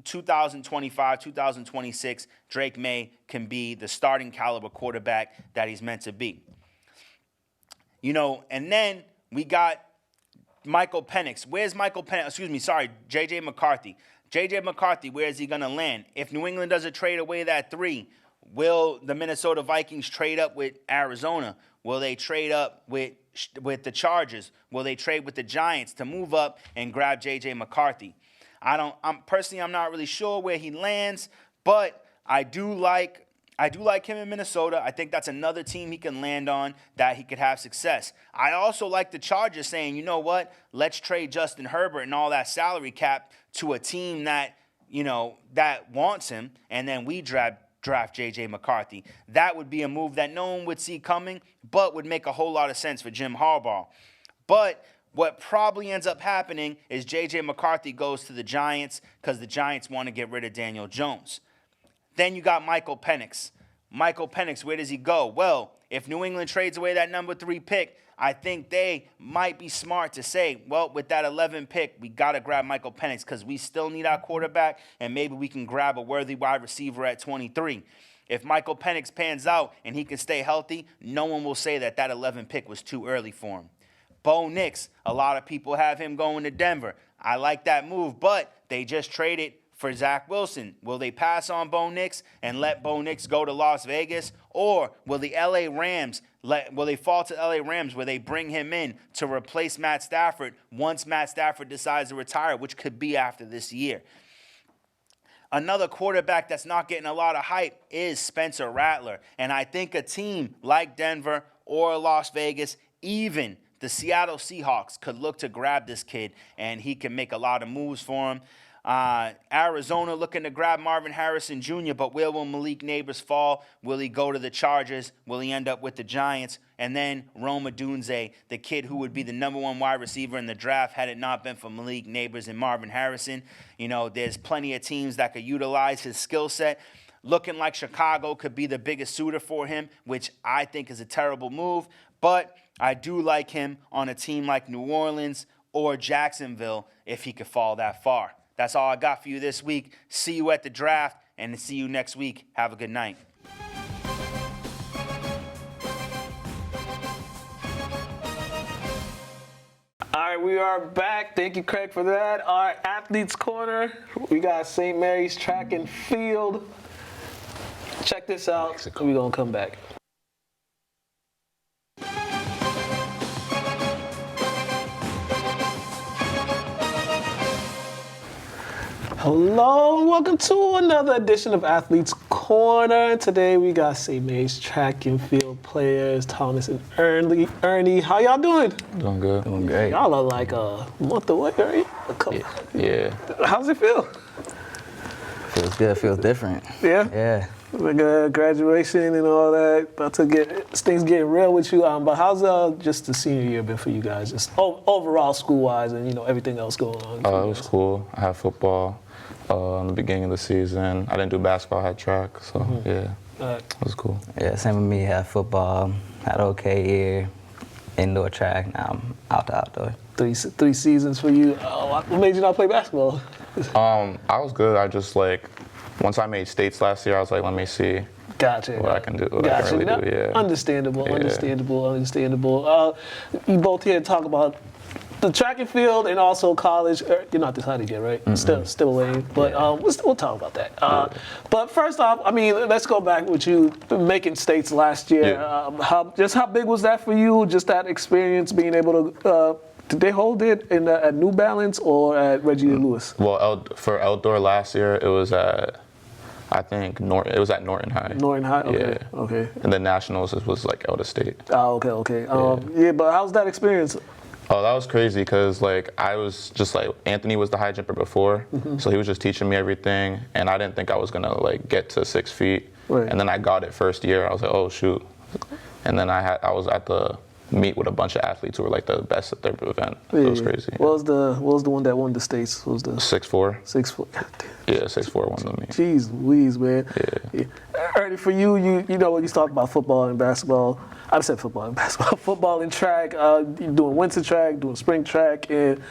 2025, 2026, Drake May can be the starting caliber quarterback that he's meant to be. You know, and then we got Michael Penix. Where's Michael Penix? J.J. McCarthy. J.J. McCarthy, where is he going to land? If New England doesn't trade away that 3, will the Minnesota Vikings trade up with Arizona? Will they trade up with the Chargers? Will they trade with the Giants to move up and grab J.J. McCarthy? I'm not really sure where he lands, but I do like him in Minnesota. I think that's another team he can land on that he could have success. I also like the Chargers saying, you know what, let's trade Justin Herbert and all that salary cap to a team that, that wants him, and then we draft J.J. McCarthy. That would be a move that no one would see coming, but would make a whole lot of sense for Jim Harbaugh. But what probably ends up happening is J.J. McCarthy goes to the Giants because the Giants want to get rid of Daniel Jones. Then you got Michael Penix. Michael Penix, where does he go? Well, if New England trades away that number 3 pick, I think they might be smart to say, well, with that 11 pick, we got to grab Michael Penix because we still need our quarterback, and maybe we can grab a worthy wide receiver at 23. If Michael Penix pans out and he can stay healthy, no one will say that 11 pick was too early for him. Bo Nix, a lot of people have him going to Denver. I like that move, but they just traded for Zach Wilson. Will they pass on Bo Nix and let Bo Nix go to Las Vegas? Or will the LA Rams, will they fall to LA Rams where they bring him in to replace Matt Stafford once Matt Stafford decides to retire, which could be after this year? Another quarterback that's not getting a lot of hype is Spencer Rattler. And I think a team like Denver or Las Vegas, even the Seattle Seahawks, could look to grab this kid, and he can make a lot of moves for him. Arizona looking to grab Marvin Harrison Jr., but where will Malik Neighbors fall? Will he go to the Chargers? Will he end up with the Giants? And then Rome Odunze, the kid who would be the number 1 wide receiver in the draft had it not been for Malik Neighbors and Marvin Harrison. There's plenty of teams that could utilize his skill set. Looking like Chicago could be the biggest suitor for him, which I think is a terrible move. But I do like him on a team like New Orleans or Jacksonville if he could fall that far. That's all I got for you this week. See you at the draft, and see you next week. Have a good night. we are back. Thank you, Craig, for that. Our Athletes Corner. We got St. Mary's Track and Field. Check this out. We're going to come back. Hello, and welcome to another edition of Athletes Corner. Today we got St. Mary's Track and Field players, Thomas and Ernie. How y'all doing? Doing good. Doing great. Y'all are like a month away, right? A couple. Yeah. How's it feel? Feels good. Feels different. Yeah? Yeah. Like graduation and all that. About to things getting real with you. But how's just the senior year been for you guys? Just overall school-wise and, everything else going on? It was cool. I had football in the beginning of the season. I didn't do basketball. I had track. So, yeah. It was cool. Yeah, same with me. Had football. Had an okay year. Indoor track. Now I'm out to outdoor. Three seasons for you. What made you not play basketball? I was good. I just once I made states last year, I was like, let me see Gotcha. what I can do. What I can really do. Yeah. Understandable. Yeah. Understandable. You both here to talk about the track and field and also college. You're not decided yet, right? Mm-hmm. Still away. But we'll talk about that. But first off, let's go back with you making states last year. Yeah. How big was that for you? Just that experience, being able to. Did they hold it at New Balance or at Reggie Lewis? Well, for outdoor last year, it was at, I think, it was at Norton High. Norton High? Okay. Yeah. Okay. And the Nationals was out of state. Oh, okay. But how's that experience? Oh, that was crazy because I was just Anthony was the high jumper before, so he was just teaching me everything, and I didn't think I was gonna get to 6 feet. Right. And then I got it first year. I was like, oh shoot. And then I was at the meet with a bunch of athletes who were the best at their event. Yeah. It was crazy. What was the one that won the states? What was the 6'4". 6'4"? Yeah, 6'4" won the meet. Jeez Louise, man. Yeah. Ernie, for you when you talk about football and basketball, I said football and basketball, football and track, you're doing winter track, doing spring track, and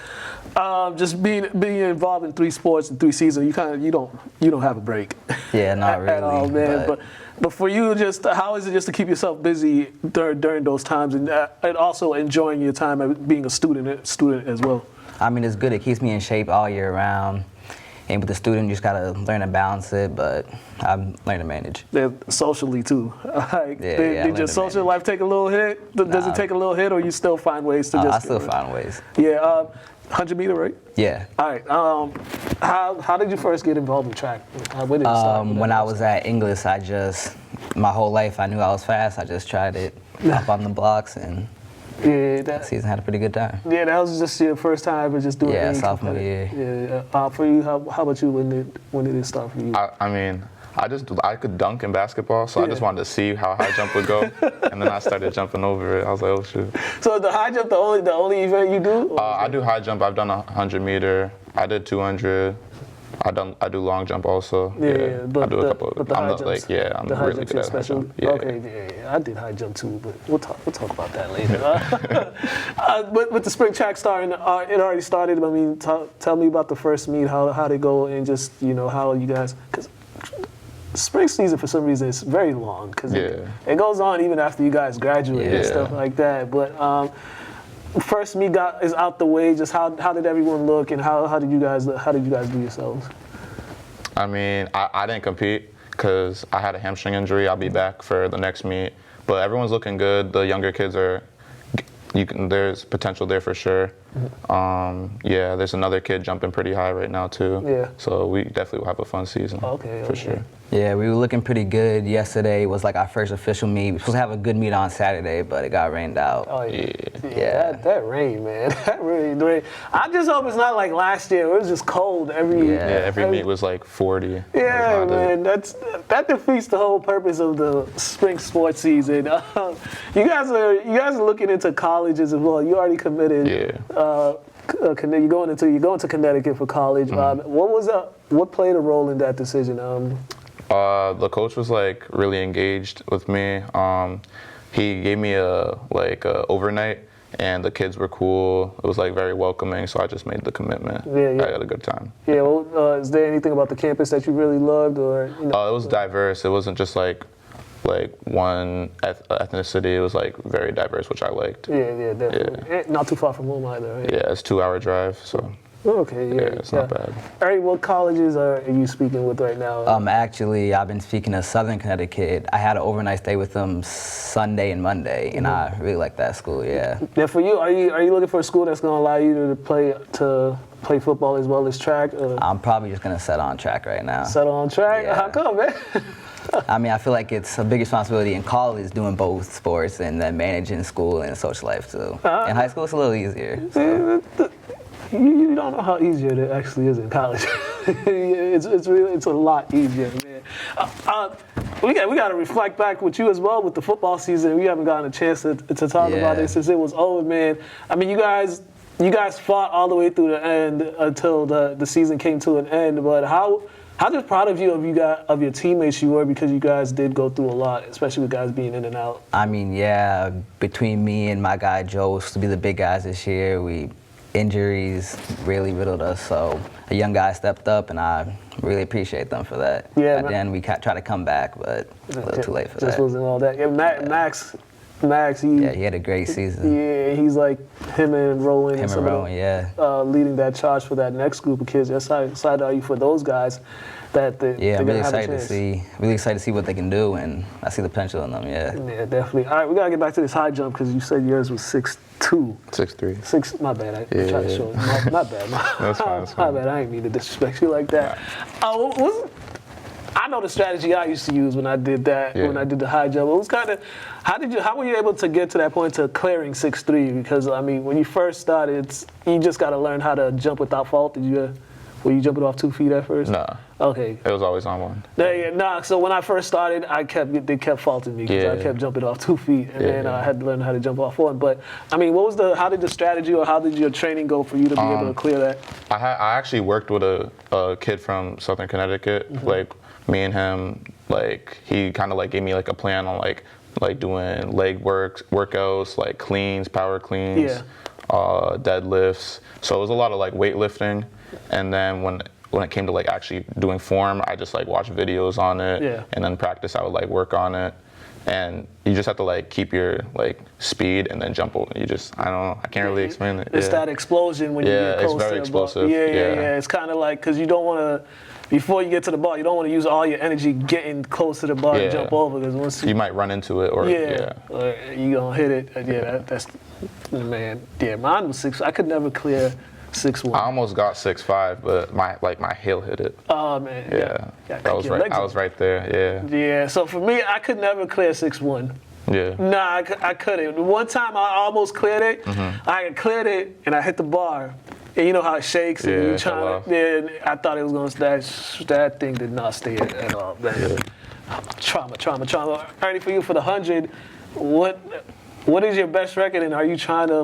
just being involved in 3 sports in 3 seasons, you don't have a break. Yeah, not really. At all, man. But for you, just how is it just to keep yourself busy during those times and also enjoying your time at being a student as well? It's good. It keeps me in shape all year round. And with the student, you just gotta learn to balance it, but I'm learning to manage. Yeah, socially too. Did your social life take a little hit? Does it take a little hit, or you still find ways to just? I still find ways. Yeah, 100 meter, right? Yeah. All right. How did you first get involved in track? When did it start? When I was at English, my whole life I knew I was fast. I just tried it up on the blocks and. Yeah, that season had a pretty good time. Yeah, that was just your first time ever just doing it. Yeah, sophomore year. Yeah. For you, how about you? When did it start for you? I could dunk in basketball, so I just wanted to see how high jump would go, and then I started jumping over it. I was like, oh shoot. So the high jump, the only event you do? I do high jump. I've done 100 meter. I did 200. I do long jump also. But I do a couple. But the high jumps, I'm really good at high jump. Yeah. Okay, I did high jump too, but we'll talk about that later. But with the spring track starting, it already started. Tell me about the first meet, how they go, and just how you guys, because spring season for some reason is very long because it goes on even after you guys graduate and stuff like that. But first meet is out the way. Just how did everyone look, and how did you guys do yourselves? I didn't compete because I had a hamstring injury. I'll be back for the next meet, but everyone's looking good. The younger kids there's potential there for sure. There's another kid jumping pretty high right now too. Yeah. So we definitely will have a fun season. For sure. Yeah, we were looking pretty good. Yesterday was our first official meet. We were supposed to have a good meet on Saturday, but it got rained out. Oh yeah. That rain, man. That really rain. I just hope it's not like last year. It was just cold every. Every meet was 40. Yeah, man. That defeats the whole purpose of the spring sports season. You guys are looking into colleges as well. You already committed. Yeah. You're going to Connecticut for college. What played a role in that decision? The coach was really engaged with me. He gave me a overnight, and the kids were cool. It was very welcoming, so I just made the commitment. I had a good time. Yeah. Well, is there anything about the campus that you really loved, or? It was diverse. It wasn't just like one ethnicity. It was like very diverse, which I liked. Yeah, definitely. Yeah. Not too far from home either, right? Yeah, it's a 2-hour drive, so Okay, yeah. it's not bad. Ernie, what colleges are you speaking with right now? Actually, I've been speaking to Southern Connecticut. I had an overnight stay with them Sunday and Monday, and I really like that school. Yeah. Yeah, for you, are you looking for a school that's going to allow you to play football as well as track? I'm probably just gonna settle on track right now. Settle on track? Yeah. How come, man? I mean, I feel like it's a big responsibility in college doing both sports and then managing school and social life too. In high school, it's a little easier. So. You don't know how easier it actually is in college. It's a lot easier, man. We got to reflect back with you as well with the football season. We haven't gotten a chance to talk about it since it was over, man. I mean, you guys fought all the way through the end until the season came to an end. But how just proud of you of your teammates you were, because you guys did go through a lot, especially with guys being in and out. I mean, yeah, between me and my guy Joe, used to be the big guys this year, injuries really riddled us. So a young guy stepped up, and I really appreciate them for that. Yeah, at the end, we tried to come back, but a little too late for that. Just wasn't all that. Yeah, Max, he had a great season. Yeah, he's like him and Rowan. Leading that charge for that next group of kids. That's how excited are you for those guys? I'm really excited to see what they can do, and I see the potential in them. Yeah. Yeah, definitely. All right, we gotta get back to this high jump because you said yours was 6'2". 6'3". My bad. I tried to show. My bad. That's fine. My bad. I didn't mean to disrespect you like that. I know the strategy I used to use when I did that. When I did the high jump, it was kind of. How were you able to get to that point to clearing 6'3"? Because I mean, when you first started, you just got to learn how to jump without fault. Were you jumping off 2 feet at first? Nah. Okay. It was always on one. So when I first started, they kept faulting me because I kept jumping off 2 feet, and then I had to learn how to jump off one. But I mean, how did the strategy or how did your training go for you to be able to clear that? I actually worked with a kid from Southern Connecticut. Mm-hmm. Like me and him, like he kind of like gave me like a plan on like doing leg workouts, like cleans, power cleans, deadlifts. So it was a lot of like weightlifting. And then when it came to like actually doing form, I just like watch videos on it, and then practice. I would like work on it, and you just have to like keep your like speed and then jump over. I don't know. I can't really explain it. It's that explosion when you get close to the ball. Yeah, it's very explosive. Yeah. It's kind of like because you don't want to. Before you get to the ball, you don't want to use all your energy getting close to the ball to jump over, because once you might run into it or or you gonna hit it. That's man. Yeah, mine was 6. I could never clear 6'1". I almost got 6'5", but my heel hit it. Oh man. Yeah. I was right there. Yeah. Yeah. So for me, I could never clear 6'1". Yeah. Nah, I couldn't. One time I almost cleared it. Mm-hmm. I cleared it and I hit the bar. And you know how it shakes, and you trying to. I thought it was gonna. That thing did not stay at all, man. Yeah. Trauma. Ernie, for you for the 100, what is your best record, and are you trying to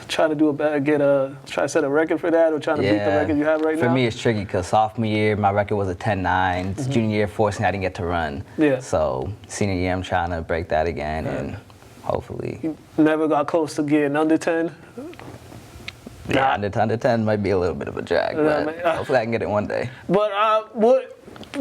try to set a record for that, or trying to beat the record you have right now? For me, it's tricky because sophomore year my record was a 10-9. Mm-hmm. Junior year, fortunately, I didn't get to run. Yeah. So senior year, I'm trying to break that again, and hopefully. You never got close to getting under 10. Yeah, under 10 might be a little bit of a drag, but hopefully I can get it one day. But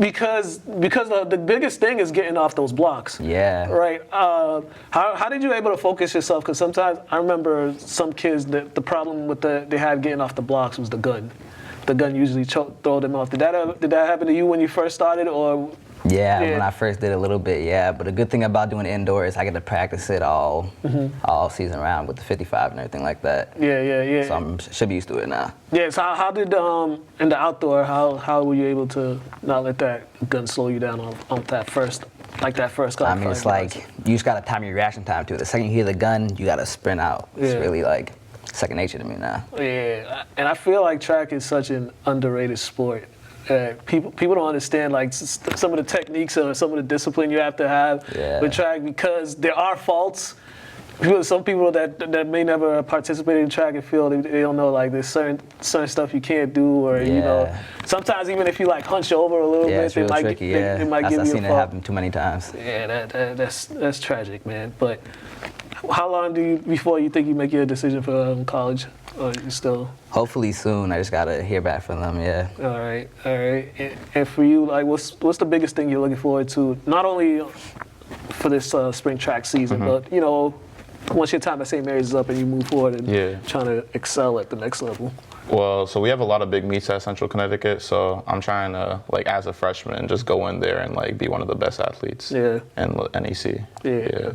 because the biggest thing is getting off those blocks. Yeah. Right. How did you able to focus yourself? Because sometimes I remember some kids that the problem with they had getting off the blocks was the gun. The gun usually throw them off. Did that happen to you when you first started, or? Yeah, when I first did a little bit, but the good thing about doing indoors, I get to practice it all season round with the 55 and everything like that. Yeah. So I should be used to it now. Yeah, so how did, in the outdoor, how were you able to not let that gun slow you down on that first gun? I mean, it's like, you just got to time your reaction time to it. The second you hear the gun, you got to sprint out. It's really like second nature to me now. Yeah, and I feel like track is such an underrated sport. People don't understand like some of the techniques or some of the discipline you have to have with track, because there are faults. Some people that may never participate in track and field, they don't know like there's certain stuff you can't do, or you know, sometimes even if you like hunch over a little bit, it's real tricky. They might give you a fault. I've seen it happen too many times. Yeah, that's tragic, man. But how long before you think you make your decision for college? Or you still? Hopefully soon. I just gotta hear back from them. Yeah. All right. And for you, like, what's the biggest thing you're looking forward to? Not only for this spring track season, but you know, once your time at St. Mary's is up and you move forward and trying to excel at the next level. Well, so we have a lot of big meets at Central Connecticut, so I'm trying to, like, as a freshman, just go in there and, like, be one of the best athletes in NEC. Yeah.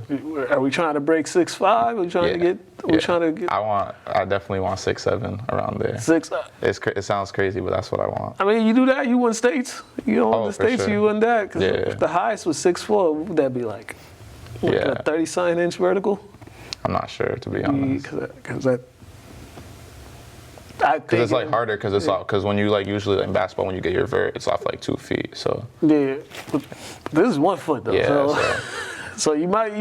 Are we trying to break 6'5"? Are we trying to get? Trying to get? I definitely want 6'7" around there. 6. It sounds crazy, but that's what I want. I mean, you do that, you win states. You don't win the states, sure. you win that. Because if the highest was 6'4", what would that be like? Like a 30-something inch vertical? I'm not sure, to be honest. Because it's like harder because it's off. Because when you like usually like in basketball, when you get your vert, it's off like 2 feet. So but this is 1 foot though. Yeah. So you might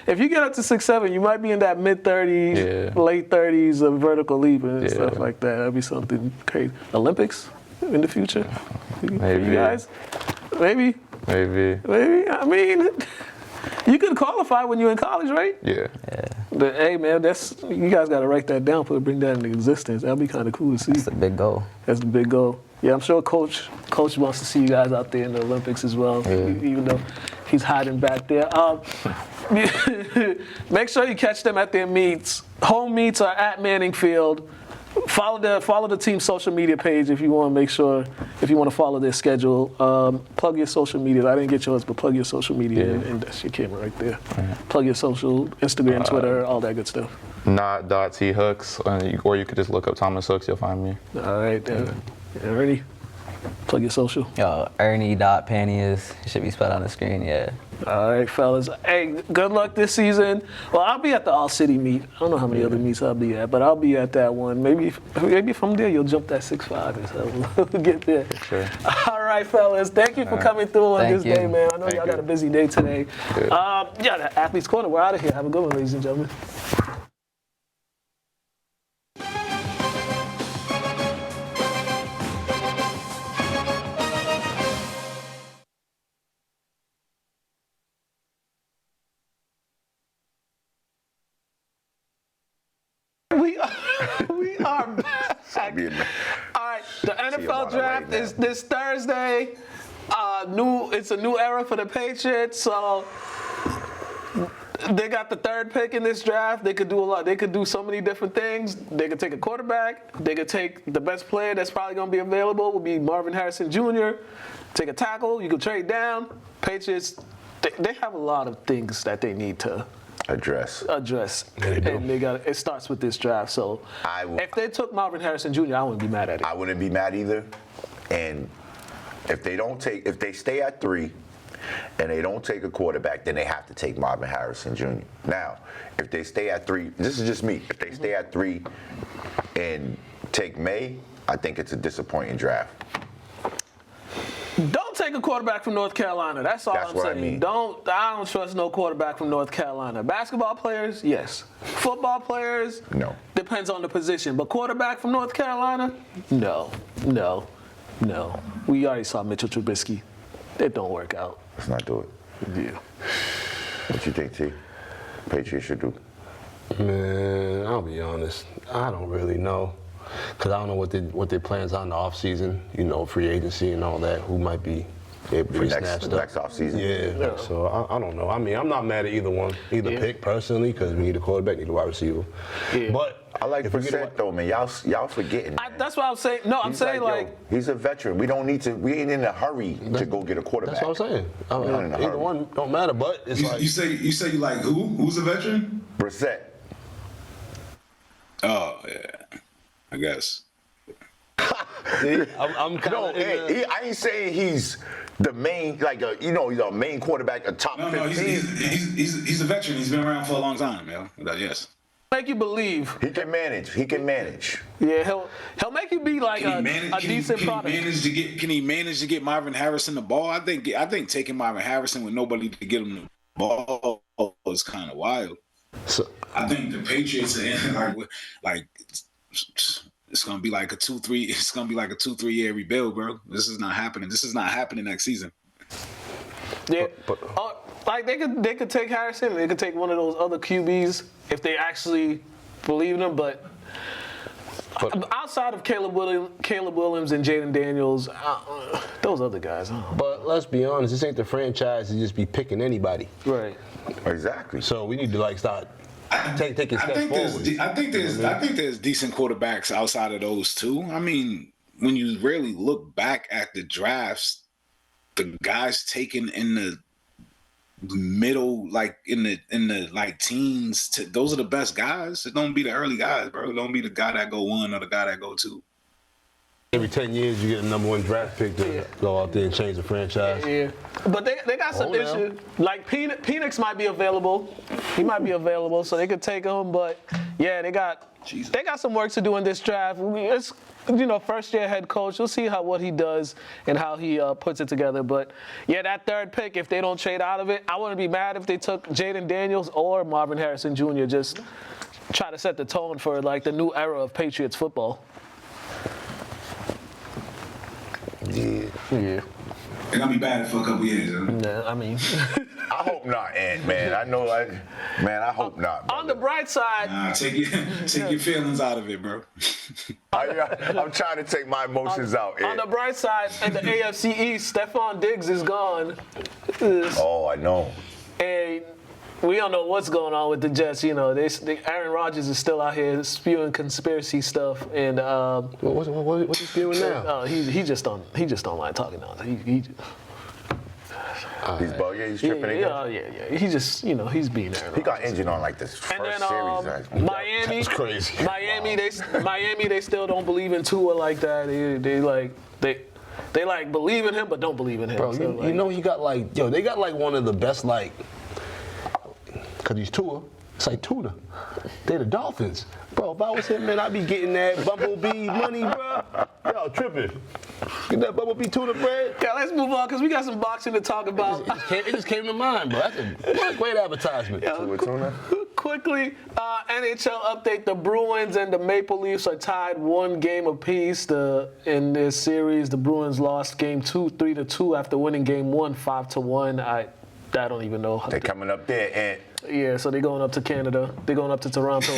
if you get up to 6'7", you might be in that mid 30s, late 30s of vertical leap and stuff like that. That'd be something crazy. Olympics in the future, Maybe. for you guys, maybe. I mean. You could qualify when you're in college, right? Yeah. But, hey, man, you guys got to write that down for bring that into existence. That'd be kind of cool to see. That's the big goal. That's the big goal. Yeah, I'm sure Coach wants to see you guys out there in the Olympics as well, even though he's hiding back there. Make sure you catch them at their meets. Home meets are at Manning Field. Follow the team's social media page if you want to make sure, if you want to follow their schedule. Plug your social media. I didn't get yours, but plug your social media, and that's your camera right there. Plug your social, Instagram, Twitter, all that good stuff. Not.thooks, or you could just look up Thomas Hooks, you'll find me. All right, Ernie, plug your social. Yo, Ernie.Panias. It should be spelled on the screen, All right, fellas. Hey, good luck this season. Well, I'll be at the All-City meet. I don't know how many other meets I'll be at, but I'll be at that one. Maybe from there, you'll jump that 6'5" or something. We'll get there. Sure. All right, fellas. Thank you for coming through on this day, man. I know y'all got a busy day today. The Athletes Corner, we're out of here. Have a good one, ladies and gentlemen. We are back. All right, the NFL draft is this Thursday. It's a new era for the Patriots. So they got the 3rd pick in this draft. They could do a lot. They could do so many different things. They could take a quarterback. They could take the best player that's probably going to be available. Will be Marvin Harrison Jr. Take a tackle. You could trade down. Patriots. They have a lot of things that they need to address. And it starts with this draft. So if they took Marvin Harrison Jr., I wouldn't be mad at it. I wouldn't be mad either. And if they stay at 3 and they don't take a quarterback, then they have to take Marvin Harrison Jr. Now, if they stay at 3, this is just me. If they stay at 3 and take May, I think it's a disappointing draft. Don't take a quarterback from North Carolina. That's all I'm saying. I mean. I don't trust no quarterback from North Carolina. Basketball players, yes. Football players, no. Depends on the position. But quarterback from North Carolina, no. We already saw Mitchell Trubisky. It don't work out. Let's not do it. Yeah. What you think, T? Patriots should do? Man, I'll be honest. I don't really know. Because I don't know what their plans are in the offseason, free agency and all that, who might be able to be snatched up. Next offseason. Yeah, so I don't know. I mean, I'm not mad at either pick personally, because we need a quarterback, need a wide receiver. Yeah. But I like Brissett though, man. Y'all forgetting. That's what I'm saying. No, I'm saying like he's a veteran. We ain't in a hurry to go get a quarterback. That's what I'm saying. Either one don't matter, but it's you say you like who? Who's a veteran? Brissett. Oh yeah. I guess. I'm kind of. I ain't saying he's the main, he's a main quarterback, a top 15. No, he's a veteran. He's been around for a long time, man. Yes. Make you believe he can manage. Yeah, he'll make you be like a decent product. Can he manage to get Marvin Harrison the ball? I think taking Marvin Harrison with nobody to get him the ball is kind of wild. So I think the Patriots are in like. It's gonna be like a 2-3. It's gonna be like a 2-3 year rebuild, bro. This is not happening. This is not happening next season. Yeah, like they could take Harrison. They could take one of those other QBs if they actually believe in him, but outside of Caleb Williams and Jaden Daniels, those other guys. But let's be honest, this ain't the franchise to just be picking anybody. Right. Exactly. So we need to like start taking steps forward. I think there's decent quarterbacks outside of those two. I mean, when you really look back at the drafts, the guys taken in the middle, like in the like teens, those are the best guys. It don't be the early guys, bro. It don't be the guy that go 1 or the guy that go 2. Every 10 years, you get a #1 draft pick to go out there and change the franchise. Yeah, but they got some issues. Like Penix might be available. He might be available, so they could take him. But yeah, they got some work to do in this draft. It's first year head coach. We'll see what he does and how he puts it together. But yeah, that third pick, if they don't trade out of it, I wouldn't be mad if they took Jaden Daniels or Marvin Harrison Jr. Just try to set the tone for like the new era of Patriots football. Yeah. They're gonna be bad for a couple years. Huh? Yeah, I mean. I hope not, Ant, man. I hope not. On the bright side. Take your feelings out of it, bro. I'm trying to take my emotions out. On the bright side, in the AFC East, Stephon Diggs is gone. Oh, I know. And we don't know what's going on with the Jets. Aaron Rodgers is still out here spewing conspiracy stuff, and What's he spewing now? he just don't like talking now. He's bugging. He's tripping again. Yeah. He just he's being Aaron. He got injured on like this first And then series. Miami, That's crazy. Miami, they still don't believe in Tua like that. They like believe in him, but don't believe in him. Bro, So, he got they got like one of the best because he's Tua. It's like tuna. They the Dolphins. Bro, if I was him, man, I'd be getting that Bumblebee money, bro. Yo, tripping. Get that Bumblebee tuna bread. Yeah, let's move on because we got some boxing to talk about. It just came to mind, bro. That's a great advertisement. Tuna. Quickly, NHL update. The Bruins and the Maple Leafs are tied 1 game apiece. In this series, the Bruins lost game 2, 3-2 after winning game 1, 5-1. I don't even know. They're coming up there, Ant. Yeah, so they're going up to Canada. They're going up to Toronto.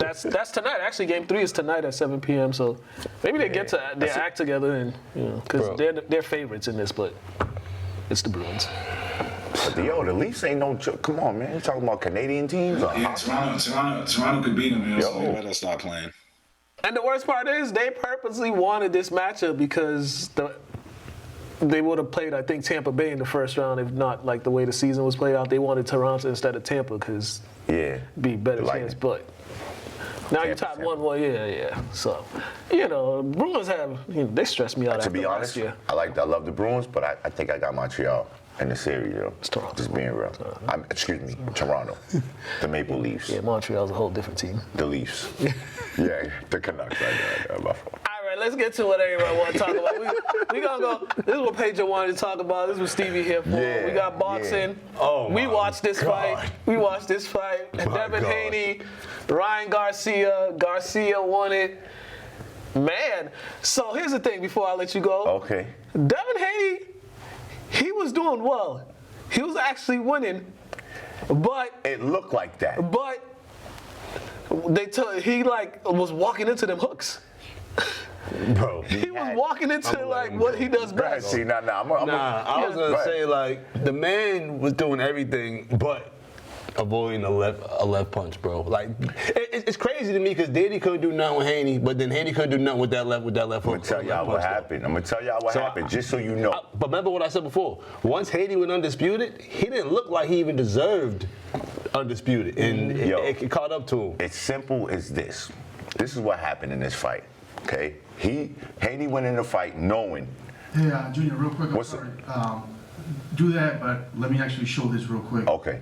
That's tonight. Actually, game 3 is tonight at 7 p.m. So maybe they get their act together and because they're favorites in this, but it's the Bruins. But the Leafs ain't no joke. Come on, man. You talking about Canadian teams? Yeah, Toronto could beat them. So they better start playing. And the worst part is they purposely wanted this matchup because they would have played, I think, Tampa Bay in the first round, if not like the way the season was played out. They wanted Toronto instead of Tampa because be better chance. But now you're tied 1-1, yeah. So, Bruins have, they stressed me out. To be honest, I love the Bruins, but I think I got Montreal in the series, It's Toronto. Just being real. Toronto. The Maple Leafs. Yeah, Montreal's a whole different team. The Leafs. Yeah, the Canucks. I know, my fault. All right, let's get to what everybody want to talk about. We gonna go. This is what Pedro wanted to talk about. This is what Stevie here for. Yeah, we got boxing. yeah. Oh, we watched this God. fight. We watched this fight. Devin God. Haney, Ryan Garcia. Garcia won it. Man, so here's the thing. Before I let you go, Okay. Devin Haney, he was doing well. He was actually winning, but It looked like that. he was walking into them hooks. Bro. He was walking into what he does Go ahead, best. see, now, I was gonna say the man was doing everything but avoiding a left punch, bro. Like it's crazy to me because Danny couldn't do nothing with Haney, but then Haney couldn't do nothing with that left hook. I'm gonna tell y'all what happened. Just so you know. But remember what I said before. Once Haney went undisputed, he didn't look like he even deserved undisputed, and it caught up to him. It's simple as this. This is what happened in this fight. Okay, Haney went in the fight knowing. Hey, Junior, real quick. I'm sorry. Do that, but let me actually show this real quick. Okay.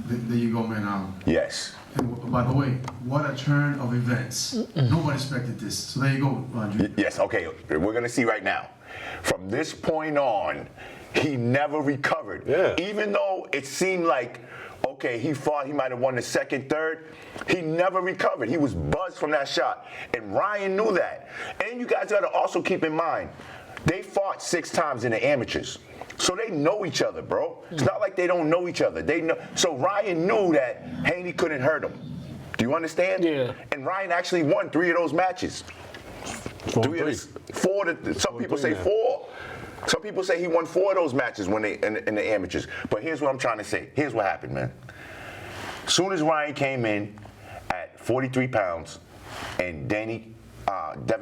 There you go, man. Yes. And by the way, what a turn of events. Nobody expected this. So there you go, Junior. Yes. Okay. We're gonna see right now. From this point on, he never recovered. Yeah. Even though it seemed like, okay, he thought he might have won the second, third, he never recovered. He was buzzed from that shot. And Ryan knew that. And you guys got to also keep in mind, they fought 6 times in the amateurs. So they know each other, bro. It's not like they don't know each other. They know. So Ryan knew that Haney couldn't hurt him. Do you understand? Yeah. And Ryan actually won 3 of those matches. 4. Some people say 4. Some people say he won 4 of those matches when they in the amateurs. But here's what I'm trying to say. Here's what happened, man. As soon as Ryan came in at 43 pounds and Devin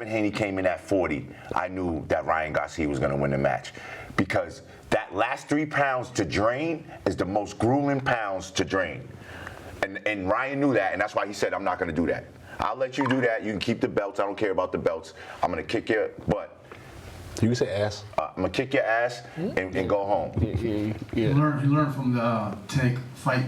Haney came in at 40, I knew that Ryan Garcia was going to win the match. Because that last 3 pounds to drain is the most grueling pounds to drain. And Ryan knew that, and that's why he said, I'm not going to do that. I'll let you do that. You can keep the belts. I don't care about the belts. I'm going to kick your butt. You can say ass. I'm going to kick your ass and go home. He learned from the Tank fight.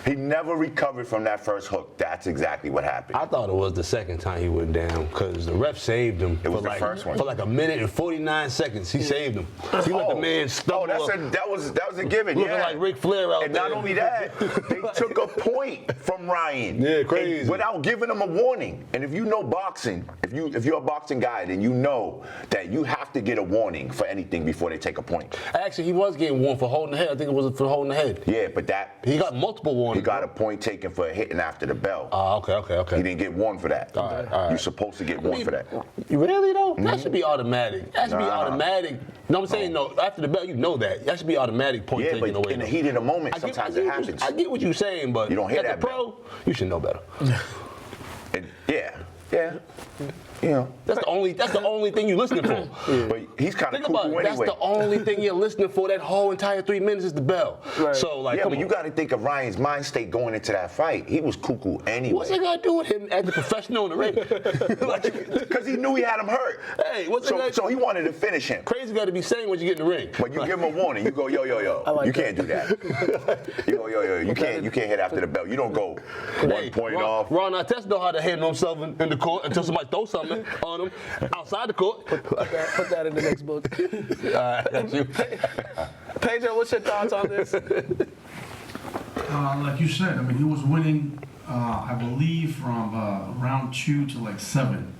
He never recovered from that first hook. That's exactly what happened. I thought it was the second time he went down because the ref saved him. It was the first one. For like a minute and 49 seconds, he saved him. He let the man stumble. That was a given. Looking like Ric Flair out and there. And not only that, they took a point from Ryan. Yeah, crazy. Without giving him a warning. And if you know boxing, if you're a boxing guy, then you know that you have to get a warning for anything before they take a point. Actually, he was getting warned for holding the head. I think it was for holding the head. Yeah, but he got multiple warnings. He got a point taken for hitting after the bell. Okay. He didn't get warned for that. All right. You're supposed to get warned for that. Really though? That should be automatic. That should be automatic. No, I'm saying no. After the bell, you know that. That should be automatic point taken away. But in the heat of the moment, sometimes it happens. I get what you're saying, but you don't hear as that a pro, you should know better. Yeah. You know, that's the only thing you're listening for. But he's kind of cuckoo anyway. That's the only thing you're listening for. That whole entire 3 minutes is the bell. Right. So but you got to think of Ryan's mind state going into that fight. He was cuckoo anyway. What's it got to do with him as a professional in the ring? Because he knew he had him hurt. Hey, so he wanted to finish him. Crazy got to be saying when you get in the ring. But you give him a warning. You go, yo. You can't do that. You go, yo. You can't hit after the bell. You don't go 1 point off. Ron Artest know how to handle himself in the court until somebody throws something on him. Outside the court. Put that in the next book. That's you. Pedro, what's your thoughts on this? Like you said, I mean, he was winning, I believe, from round 2 to like 7.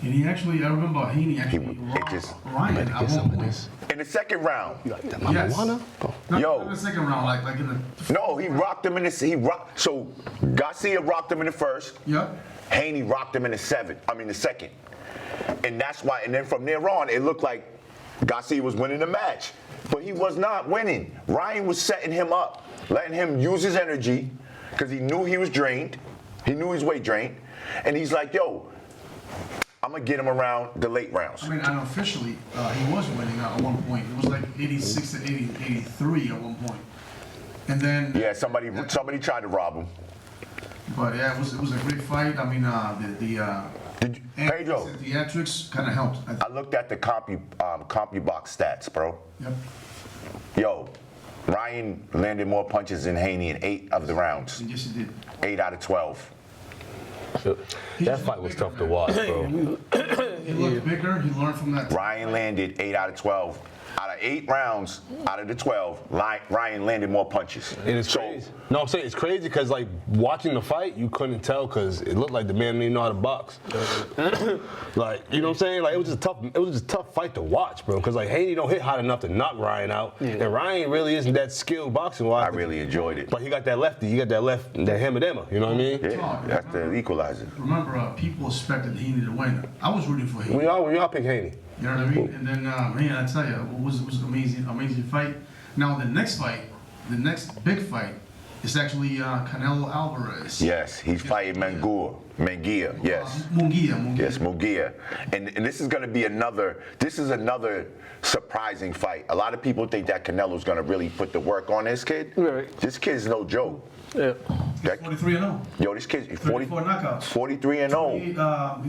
And he actually, I remember Haney actually rocked Ryan at one point. In the second round. You like that Yes. marijuana? Yo. Not in the second round, like in the... No, he rocked him in the... So Garcia rocked him in the first. Yep. Haney rocked him in the second. And that's why, and then from there on, it looked like Garcia was winning the match. But he was not winning. Ryan was setting him up, letting him use his energy, because he knew he was drained. He knew his weight drained. And he's like, yo, I'm going to get him around the late rounds. I mean, unofficially, he was winning at one point. It was like 86 to 83 at one point. And then... Yeah, somebody tried to rob him. But yeah, it was a great fight. I mean, Pedro, the theatrics kind of helped. I looked at the CompuBox stats, bro. Yep. Yo, Ryan landed more punches than Haney in 8 of the rounds. Yes, he did. 8 out of 12. That fight was tough to watch, bro. He looked bigger. He learned from that. Ryan landed 8 out of 12. Out of 8 rounds, out of the 12, Ryan landed more punches. It is crazy. No, I'm saying it's crazy because, like, watching the fight, you couldn't tell because it looked like the man didn't know how to box. Like, you know what I'm saying? Like, it was just a tough fight to watch, bro. Because, like, Haney don't hit hard enough to knock Ryan out, and Ryan really isn't that skilled boxing-wise. I really enjoyed it. But he got that lefty. He got that hammer-demmer. You know what I mean? Yeah, that's the equalizer. Remember, people expected Haney to win. I was rooting for Haney. We all pick Haney. You know what I mean? And then, man, I tell you, it was an amazing fight. Now, the next big fight, is actually Canelo Alvarez. Yes, he's fighting Munguia, yes. Munguia. Yes, Munguia. And this is going to be another surprising fight. A lot of people think that Canelo's going to really put the work on this kid. Right. This kid's no joke. Yeah. 43-0. Yo, this kid's 34 knockouts. 43-0.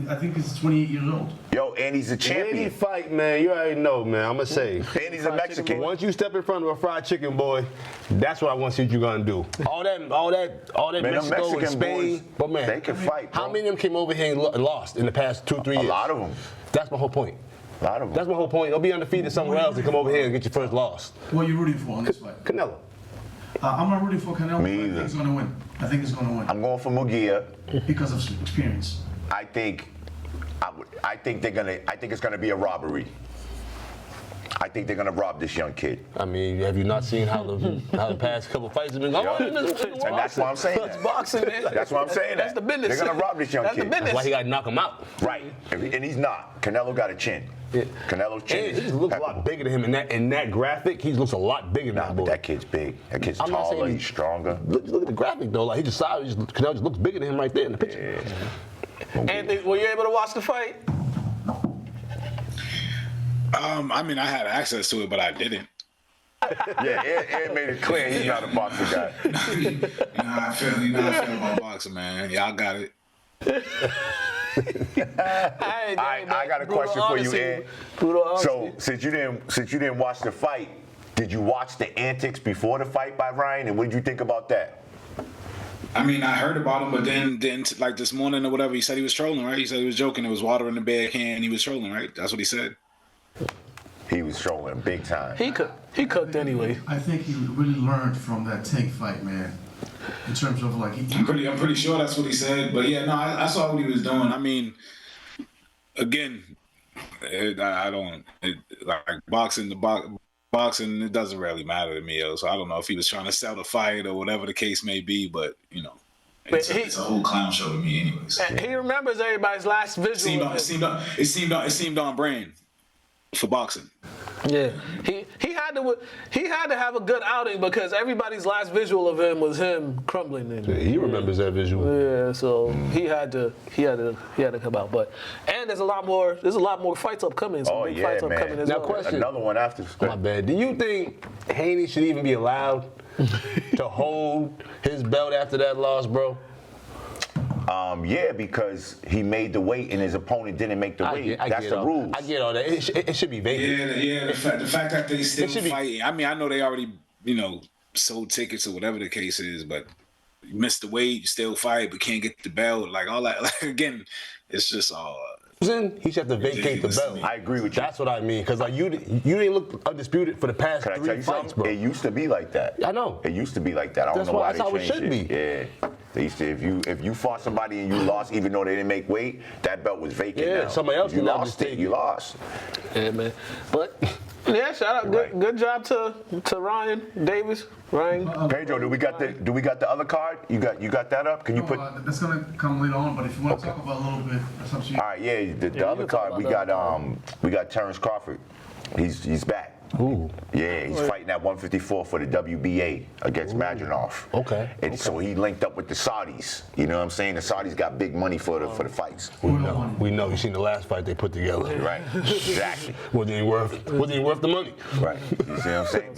I think he's 28 years old. Yo, and he's a champion. Any fight, man, you already know, man. I'm gonna say. And he's a Mexican. Once you step in front of a fried chicken boy, that's what I want to see what you're gonna do. All that Man, Mexico Mexican and Spain, boys, but man, they can fight, bro. How many of them came over here and lost in the past 2-3 years? A lot of them. That's my whole point. A lot of them. That's my whole point. Don't be undefeated somewhere else and come over here and get your first loss. What are you rooting for in this fight? Canelo. I'm not rooting for Canelo. Me I either. think he's gonna win. I think he's gonna win I'm going for Munguia. because of experience. I think it's gonna be a robbery. I think they're gonna rob this young kid. I mean, have you not seen how the past couple fights have been going? And that's why I'm saying that. That's boxing, man. That's why I'm saying That's that. the business. They're gonna rob this young That's the kid. business. That's why he got to knock him out. Right, and he's not. Canelo got a chin. Canelo's chin. And he looks a lot bigger than him. In that graphic, he looks a lot bigger than Nah, that but boy. that kid's big. That kid's I'm not saying taller. He's stronger. Look at the graphic though. Like he just saw, Canelo just looks bigger than him right there in the picture. Anthony, were you able to watch the fight? I mean, I had access to it, but I didn't. Yeah, Ed made it clear he's not a boxing guy. I feel about boxing, man. Y'all got it. I got a question for you, Ed. So since you didn't watch the fight, did you watch the antics before the fight by Ryan? And what did you think about that? I mean, I heard about him, but then like this morning or whatever, he said he was trolling, right? He said he was joking. There was water in the bear can. He was trolling, right? That's what he said. He was trolling big time. He cooked anyway. I think he really learned from that Tank fight, man. In terms of like, I'm pretty sure that's what he said. But yeah, no, I saw what he was doing. I mean, again, I don't like boxing. Boxing, it doesn't really matter to me, so I don't know if he was trying to sell the fight or whatever the case may be. But you know, it's a whole clown show to me, anyways. He remembers everybody's last visual. It seemed on brand for boxing. Yeah, he had to have a good outing because everybody's last visual of him was him crumbling. He remembers that visual. Yeah, so he had to come out. But there's a lot more fights upcoming. Some big fights upcoming as now, well. question. Another one after. My bad. Do you think Haney should even be allowed to hold his belt after that loss, bro? Yeah, because he made the weight and his opponent didn't make the weight. That's the rules. I get all that. It should be vacant. Yeah. The fact that they still fighting. I mean, I know they already, sold tickets or whatever the case is, but you missed the weight, you still fight, but can't get the belt. Like all that. Like again, it's just all. He should have to vacate the belt. I agree with you. That's what I mean. Because like you didn't look undisputed for the past Can I 3 tell you fights, something? bro. It used to be like that. I know. It used to be like that. I don't know why they changed it. That's how it should be. Yeah. They used to, if you fought somebody and you lost, even though they didn't make weight, that belt was vacant. Yeah, now. somebody else you can now lost just it. take You it. lost. Yeah, man. But yeah, shout out. Right. Good job to Ryan Davis. Ryan. Pedro, do we got the other card? You got that up? Can you put? that's gonna come later on. But if you want to talk about a little bit, that's up to you. All right, yeah. The Yeah, other you can talk card about we got Terrence Crawford. He's back. Ooh. Yeah, he's fighting at 154 for the WBA against Madronov. Okay. And so he linked up with the Saudis. You know what I'm saying? The Saudis got big money for the fights. We know. You seen the last fight they put together. Right. Exactly. Wasn't even worth the money. Right. You see what I'm saying?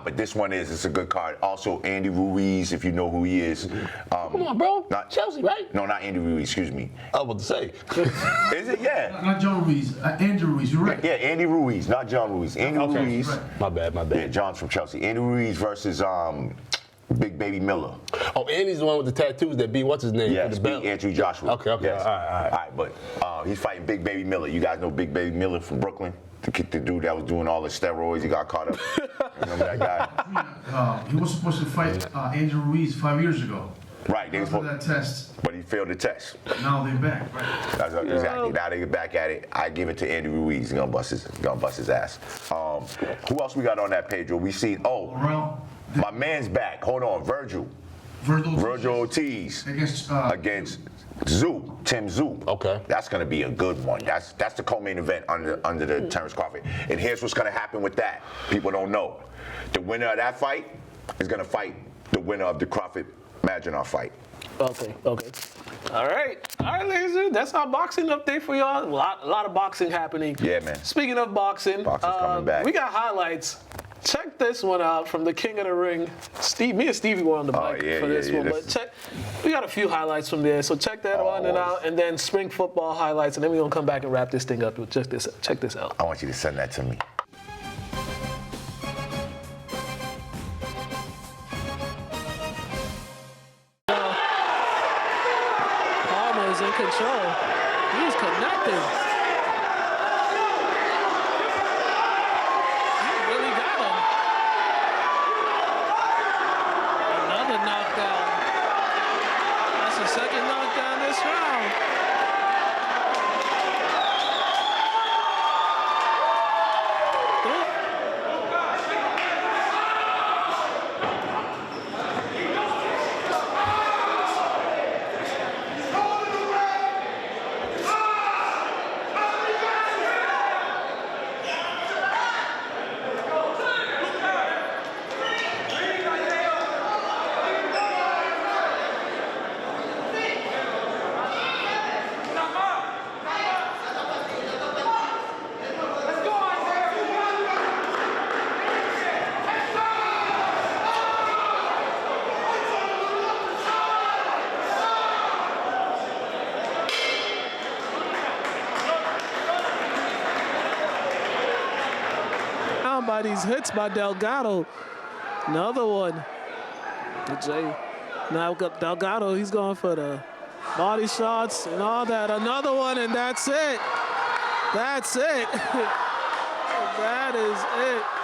But this one it's a good card. Also, Andy Ruiz, if you know who he is. Come on, bro. Chelsea, right? No, not Andy Ruiz. Excuse me. I was about to say. Is it? Yeah. Not John Ruiz, Andrew Ruiz. You're right. Yeah, Andy Ruiz, not John Ruiz. Andy Ruiz. Right. My bad. Yeah, John's from Chelsea. Andy Ruiz versus Big Baby Miller. Oh, Andy's the one with the tattoos that beat what's his name? Yes, for the beat belt. Andrew Joshua. Okay. Yes. All right. But he's fighting Big Baby Miller. You guys know Big Baby Miller from Brooklyn? The dude that was doing all the steroids. He got caught up. Remember that guy? He was supposed to fight Andrew Ruiz 5 years ago. Right. After that test, But he failed the test. now they're back. Right. Exactly. Now they get back at it. I give it to Andy Ruiz. He's gonna bust his ass. Who else we got on that page? We see. Oh, Morrell, my man's back. Hold on, Virgil Ortiz against Tim Zoo. Okay. That's gonna be a good one. That's the co-main event under the Terrence Crawford. And here's what's gonna happen with that. People don't know. The winner of that fight is gonna fight the winner of the Crawford Madronov fight. Okay. All right, ladies and gentlemen, that's our boxing update for y'all. A lot of boxing happening. Yeah, man. Speaking of boxing, Boxing's coming back. we got highlights. Check this one out from the King of the Ring. Me and Stevie were on the mic for this one, but we got a few highlights from there. So check that one out, and then spring football highlights, and then we're gonna come back and wrap this thing up with just this. Check this out. I want you to send that to me. Palmer is in control. He's connected. He really got him. Another knockdown. That's the second knockdown this round. by these hits by Delgado. Another one. Jay. Now Delgado, he's going for the body shots and all that. Another one, and that's it. That's it. That is it.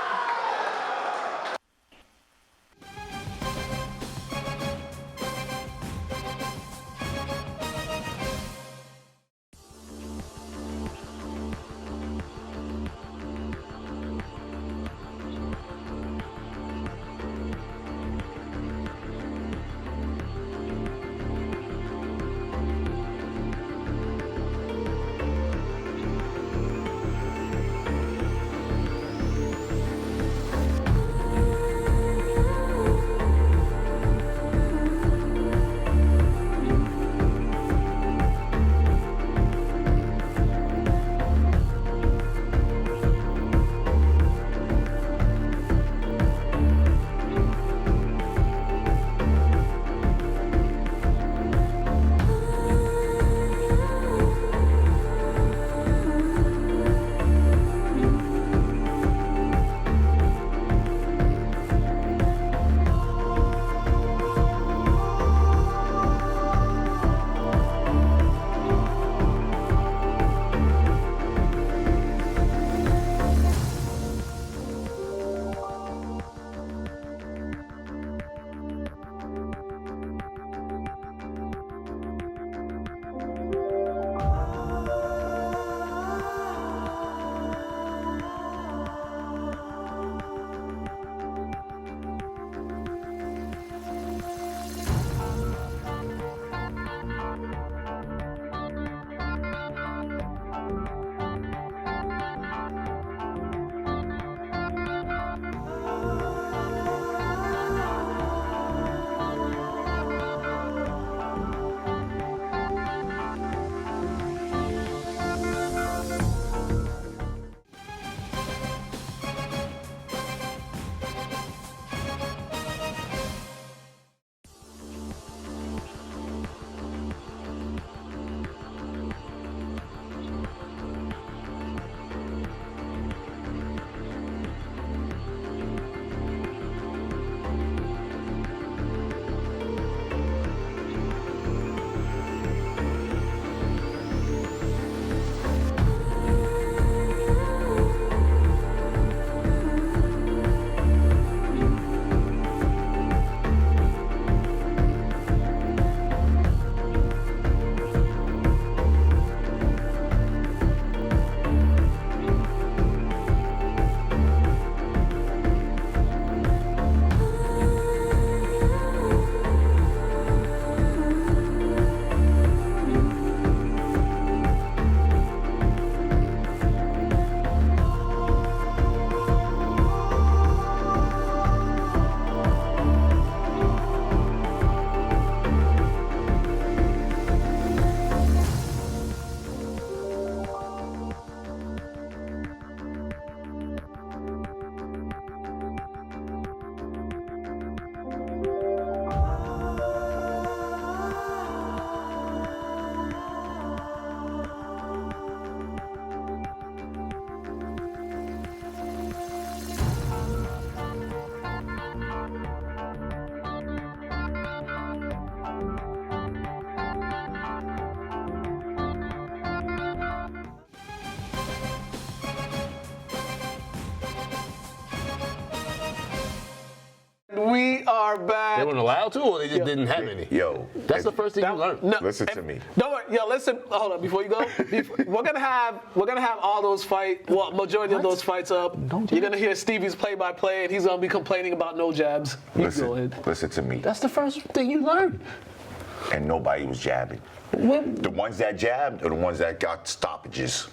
We are back. They weren't allowed to, or they just didn't have any? Yo. That's the first thing you learned. No, Listen to me. Don't worry. Yo, listen. Hold on. Before you go, we're gonna have all those fights. Well, majority of those fights up. You're gonna hear Stevie's play-by-play, and he's gonna be complaining about no jabs. You go ahead. Listen to me. That's the first thing you learned. And nobody was jabbing. The ones that jabbed are the ones that got stoppages.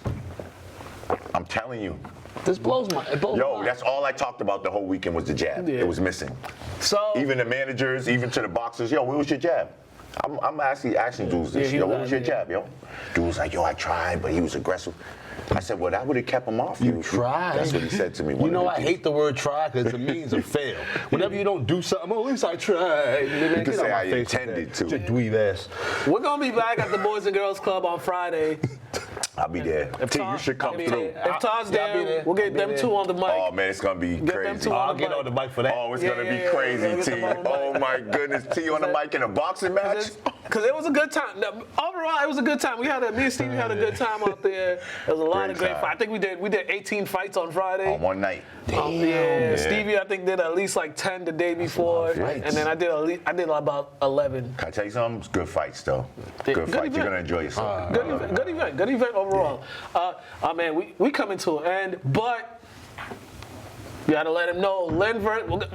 I'm telling you. This blows my mind. Yo, that's all I talked about the whole weekend was the jab. Yeah. It was missing. So even the managers, even to the boxers, yo, where was your jab? I'm actually asking dudes this. Yeah, Yo, what was your jab, yo? Dude was like, yo, I tried, but he was aggressive. I said, well, that would have kept him off. You tried. That's what he said to me. You know, I hate the word try because it means a fail. Whenever you don't do something, at least I tried. Man, you can say I intended to. Just dweeb ass. we're gonna be back at the Boys and Girls Club on Friday. I'll be there. T, you should come through. If Todd's Yeah, I'll be there, there. we'll get I'll be them there. two on the mic. Oh man, it's gonna be Get them crazy. two on I'll the get mic. on the mic for that. Oh, it's Yeah, gonna yeah, be yeah. crazy, Get T. them on the mic. Oh my goodness, T on the mic in a boxing match. Because it was a good time. Overall, it was a good time. Me and Stevie had a good time out there. There was a lot of Great great time. fights. I think we did 18 fights on Friday. On one night. Yeah. Stevie, I think did at least like 10 the day before, fights. and then I did about 11. Can I tell you something? It's good fights though. Good Good fights. event. You're gonna enjoy yourself. Good event overall. Man, we coming to an end, but you gotta let him know. We're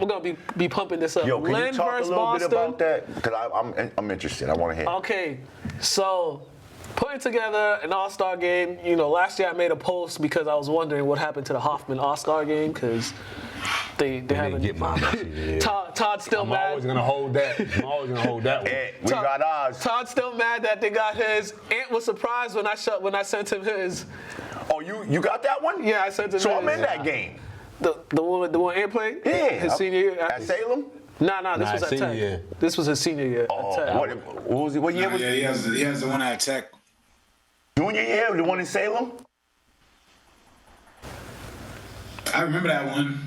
gonna be pumping this up. Yo, can you Lynn talk a versus little Boston. bit about that? Because I'm interested. I want to hear. Okay, so putting together an all-star game. You know, last year I made a post because I was wondering what happened to the Hoffman all-star game because they haven't. Get my message. Todd's still I'm mad. always gonna hold that. I'm always gonna hold that one. Ant, we got ours. Todd's still mad that they got his. Ant was surprised when I sent him his. Oh, you got that one? Yeah, I sent him So his. I'm in that game. The one Ant played. Yeah. His senior year. At Salem? Nah, this Nah, was at senior Tech. year. This was his senior year Oh, at Tech. what was it? What year was Yeah, it? he has the one at Tech. Junior year? The one in Salem? I remember that one.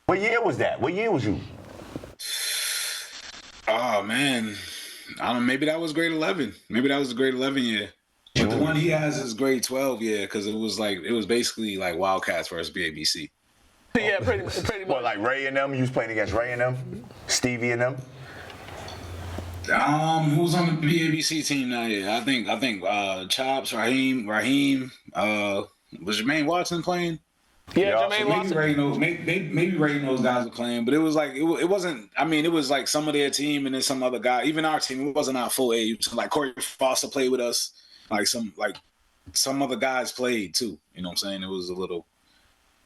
What year was that? What year was you? Oh man, I don't know. Maybe that was grade 11. Maybe that was the grade 11 year. But the one he has is grade 12 year because it was basically like Wildcats versus BABC. Yeah, pretty much. What, like Ray and them? You was playing against Ray and them? Stevie and them? Who's on the BABC team now? Yeah, I think Chops, Raheem. Was Jermaine Watson playing? Yeah, Yeah, Jermaine Maybe Watson. Ray knows. Maybe Ray and those guys were playing, but it was like it wasn't. I mean, it was like some of their team and then some other guy. Even our team, it wasn't our full A. So like Corey Foster played with us. Like some other guys played too. You know what I'm saying? It was a little.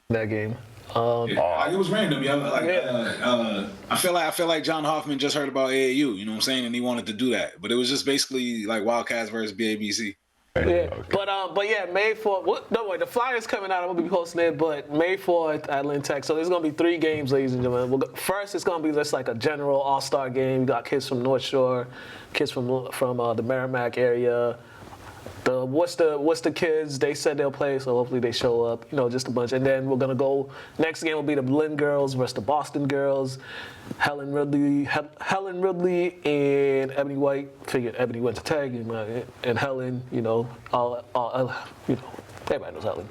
That game. It was random. Yeah, I feel like John Hoffman just heard about AAU. You know what I'm saying? And he wanted to do that, but it was just basically like Wildcats versus BABC. Yeah, but yeah, May 4th. Don't worry, the Flyers coming out. I'm gonna be posting it, but May 4th at Lynn Tech. So there's gonna be 3 games, ladies and gentlemen. First, it's gonna be just like a general all-star game. We got kids from North Shore, kids from the Merrimack area. The Worcester kids, they said they'll play, so hopefully they show up. You know, just a bunch. And then we're gonna go. Next game will be the Lynn girls versus the Boston girls. Helen Ridley, and Ebony White. Figured Ebony went to Tech, and Helen. You know, everybody knows Helen.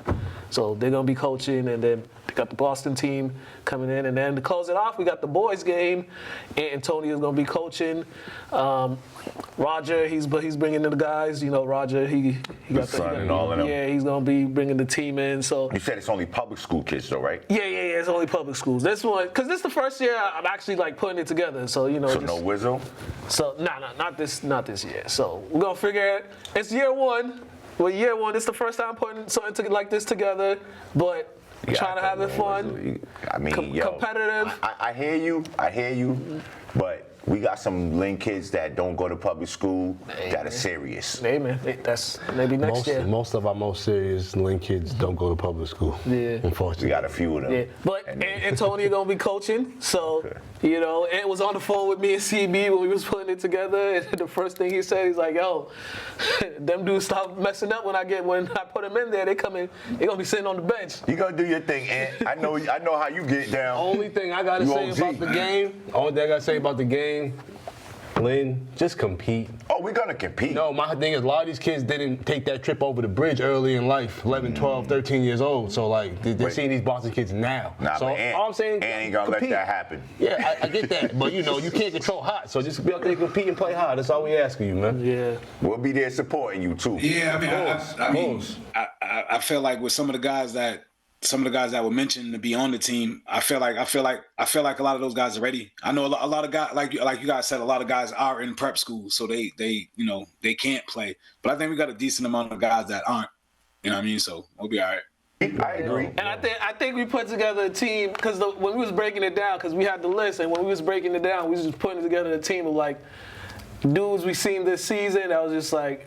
So they're gonna be coaching, and then they got the Boston team coming in, and then to close it off, we got the boys game. And Antonio's gonna be coaching. Roger, he's bringing in the guys. You know, Roger, he got son and all of them. Yeah, he's gonna be bringing the team in. So You said it's only public school kids though, right? yeah, it's only public schools. This one, because this is the first year I'm actually like putting it together. So you know, So no Wizzo? so not this year. So we're gonna figure it. It's year one. Well, year one. It's the first time putting something like this together, but trying to have it fun. I mean, yo, competitive. I hear you, but we got some Lynn kids that don't go to public school that are serious. Hey man, that's maybe next year. Most of our most serious Lynn kids don't go to public school. Yeah. Unfortunately. We got a few of them. Yeah, but Antonio gonna be coaching, so you know, Ant was on the phone with me and CB when we was putting it together, and the first thing he said, he's like, "Yo, them dudes stop messing up when I put them in there. They gonna be sitting on the bench." You gonna do your thing, Ant. I know how you get down. Only thing I gotta You say OG. about the game, Lynn, just compete. Oh, we're gonna compete. No, my thing is a lot of these kids didn't take that trip over the bridge early in life, 11, 12, 13 years old. So like they're seeing these Boston kids now. Nah, so but Ant, all I'm saying, Ant ain't gonna compete. let that happen. Yeah, I get that, but you know you can't control hot. So just be out there, compete and play hard. That's all we asking you, man. Yeah. We'll be there supporting you too. Yeah, I feel like with some of the guys that were mentioned to be on the team, I feel like a lot of those guys are ready. I know a lot of guys, like you guys said, a lot of guys are in prep school, so they can't play. But I think we got a decent amount of guys that aren't. You know what I mean? So we'll be all right. I agree. And I think we put together a team because when we was breaking it down, because we had the list, and when we was breaking it down, we was just putting together a team of like dudes we seen this season. I was just like,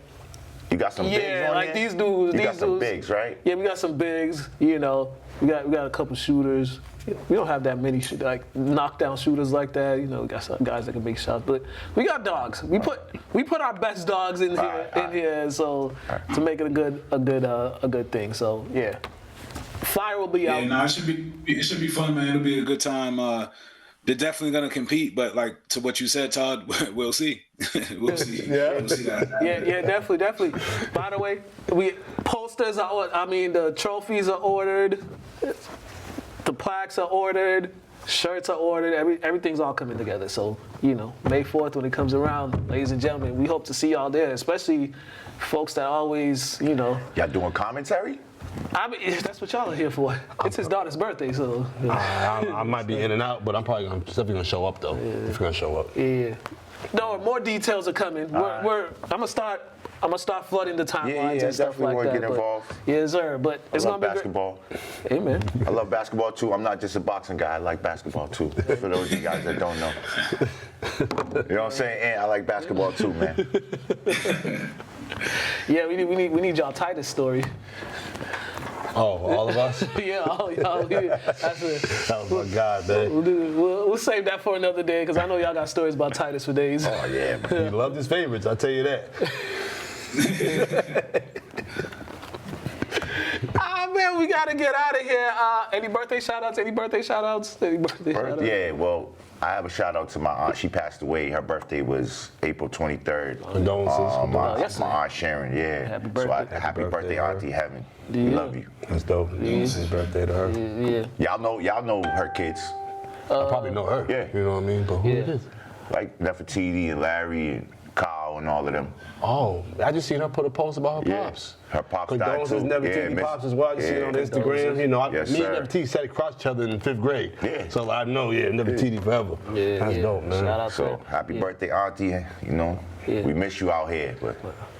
You got some bigs on like there? these dudes. You these got some dudes, bigs, right? Yeah, we got some bigs. You know, we got a couple shooters. we don't have that many like knockdown shooters like that. You know, we got some guys that can make shots, but we got dogs. We put our best dogs in here, so to make it a good thing. So yeah, Flyer will be out. Yeah, no, it should be fun, man. It'll be a good time. They're definitely gonna compete, but like to what you said, Todd, we'll see. We'll see. We'll see that. Yeah, definitely. By the way, posters are. I mean, the trophies are ordered. The plaques are ordered, shirts are ordered, everything's all coming together. So, you know, May 4th when it comes around, ladies and gentlemen, we hope to see y'all there, especially folks that always, you know. Y'all doing commentary? I mean, that's what y'all are here for. It's his daughter's birthday, so. I might be in and out, but I'm definitely gonna show up though. If you're gonna show up. Yeah. No, more details are coming. I'm gonna start flooding the timelines and stuff like that. Yeah, definitely want to get involved. Yes, sir. But it's gonna be basketball. Hey, man. I love basketball too. I'm not just a boxing guy. I like basketball too. For those of you guys that don't know. You know what I'm saying? And I like basketball too, man. Yeah, we need y'all Titus story. Oh, all of us? Yeah, all y'all. Oh my God, man. We'll save that for another day because I know y'all got stories about Titus for days. Oh yeah, man. He loved his favorites, I'll tell you that. Man, we gotta get out of here. Any birthday shout-outs? Yeah, well, I have a shout out to my aunt. She passed away. Her birthday was April 23rd. Condolences. My aunt Sharon, yeah. Happy birthday. Happy birthday, Auntie Heaven. Yeah. We love you. That's dope. Happy birthday to her. Yeah. Y'all know her kids. I probably know her. Yeah. You know what I mean? But who Yeah. it is? Like Nefertiti and Larry and Kyle and all of them. Oh, I just seen her put a post about her Yeah. pops. Her pops died Condolences, too. Nefertiti pops as well. I just seen it on Instagram. You know, me and Nefertiti sat across each other in 5th grade. Yeah. So I know, Nefertiti forever. Yeah, That's dope, man. Shout out to So her. happy birthday, Auntie. You know, we miss you out here, but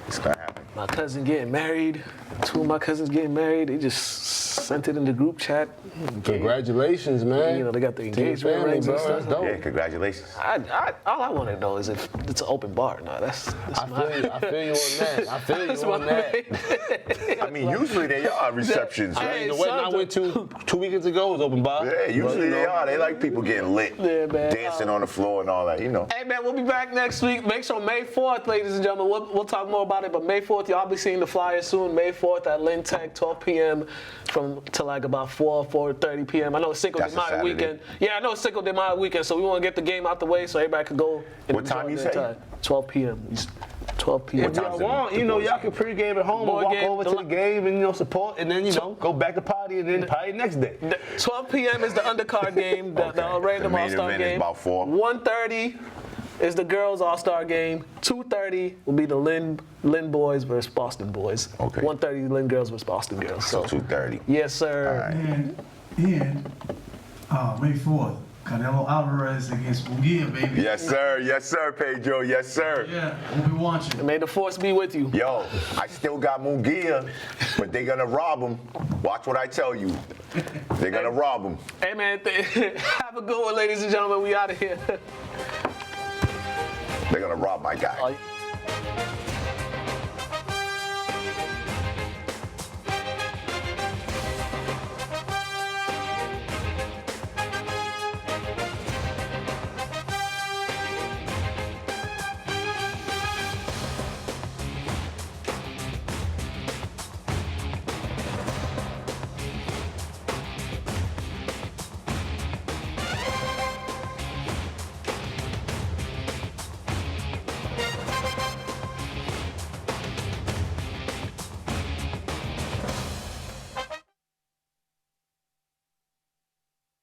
it's gonna happen. My cousin getting married. 2 of my cousins getting married. They just sent it in the group chat. Congratulations, man. You know, they got the To your engagement family, rings and bro. stuff. That's dope. Yeah, congratulations. All I want to know is if it's an open bar or not. That's I feel you on that. I feel you on that. I mean, usually they are receptions, Hey, right? the wedding I went to 2 weekends ago was open bar. Yeah, usually they are. They like people getting lit, Yeah, man. dancing on the floor and all that, you know. Hey, man, we'll be back next week. Make sure May 4th, ladies and gentlemen, we'll talk more about it, but May 4th, y'all be seeing the flyer soon. May 4th at Lynn Tech, 12 p.m. to like about 4:30 p.m. I know it's Cinco de That's a Mayo Saturday. weekend. Yeah, I know it's Cinco de Mayo weekend, so we want to get the game out the way so everybody can go. And What time enjoy you their say? time. 12 p.m. 12 p.m. What If time? y'all want, y'all can pregame at home Boy and walk game, over to the game and support, and then go back to party and then party next day. 12 p.m. is the undercard game, the random The main all-star event is game. about 4. 1:30 is the girls all-star game. 2:30 will be the Lynn boys versus Boston boys. Okay. 1:30 Lynn girls versus Boston girls. So 2:30. Yes, sir. And May 4th, Canelo Alvarez against Munguia, baby. Yes, sir, Pedro. Yes, sir. Yeah, we'll be watching. May the force be with you. Yo, I still got Munguia, but they gonna rob him. Watch what I tell you. They're gonna rob him. Hey, man, have a good one, ladies and gentlemen. We out of here. They're gonna rob my guy. Oh,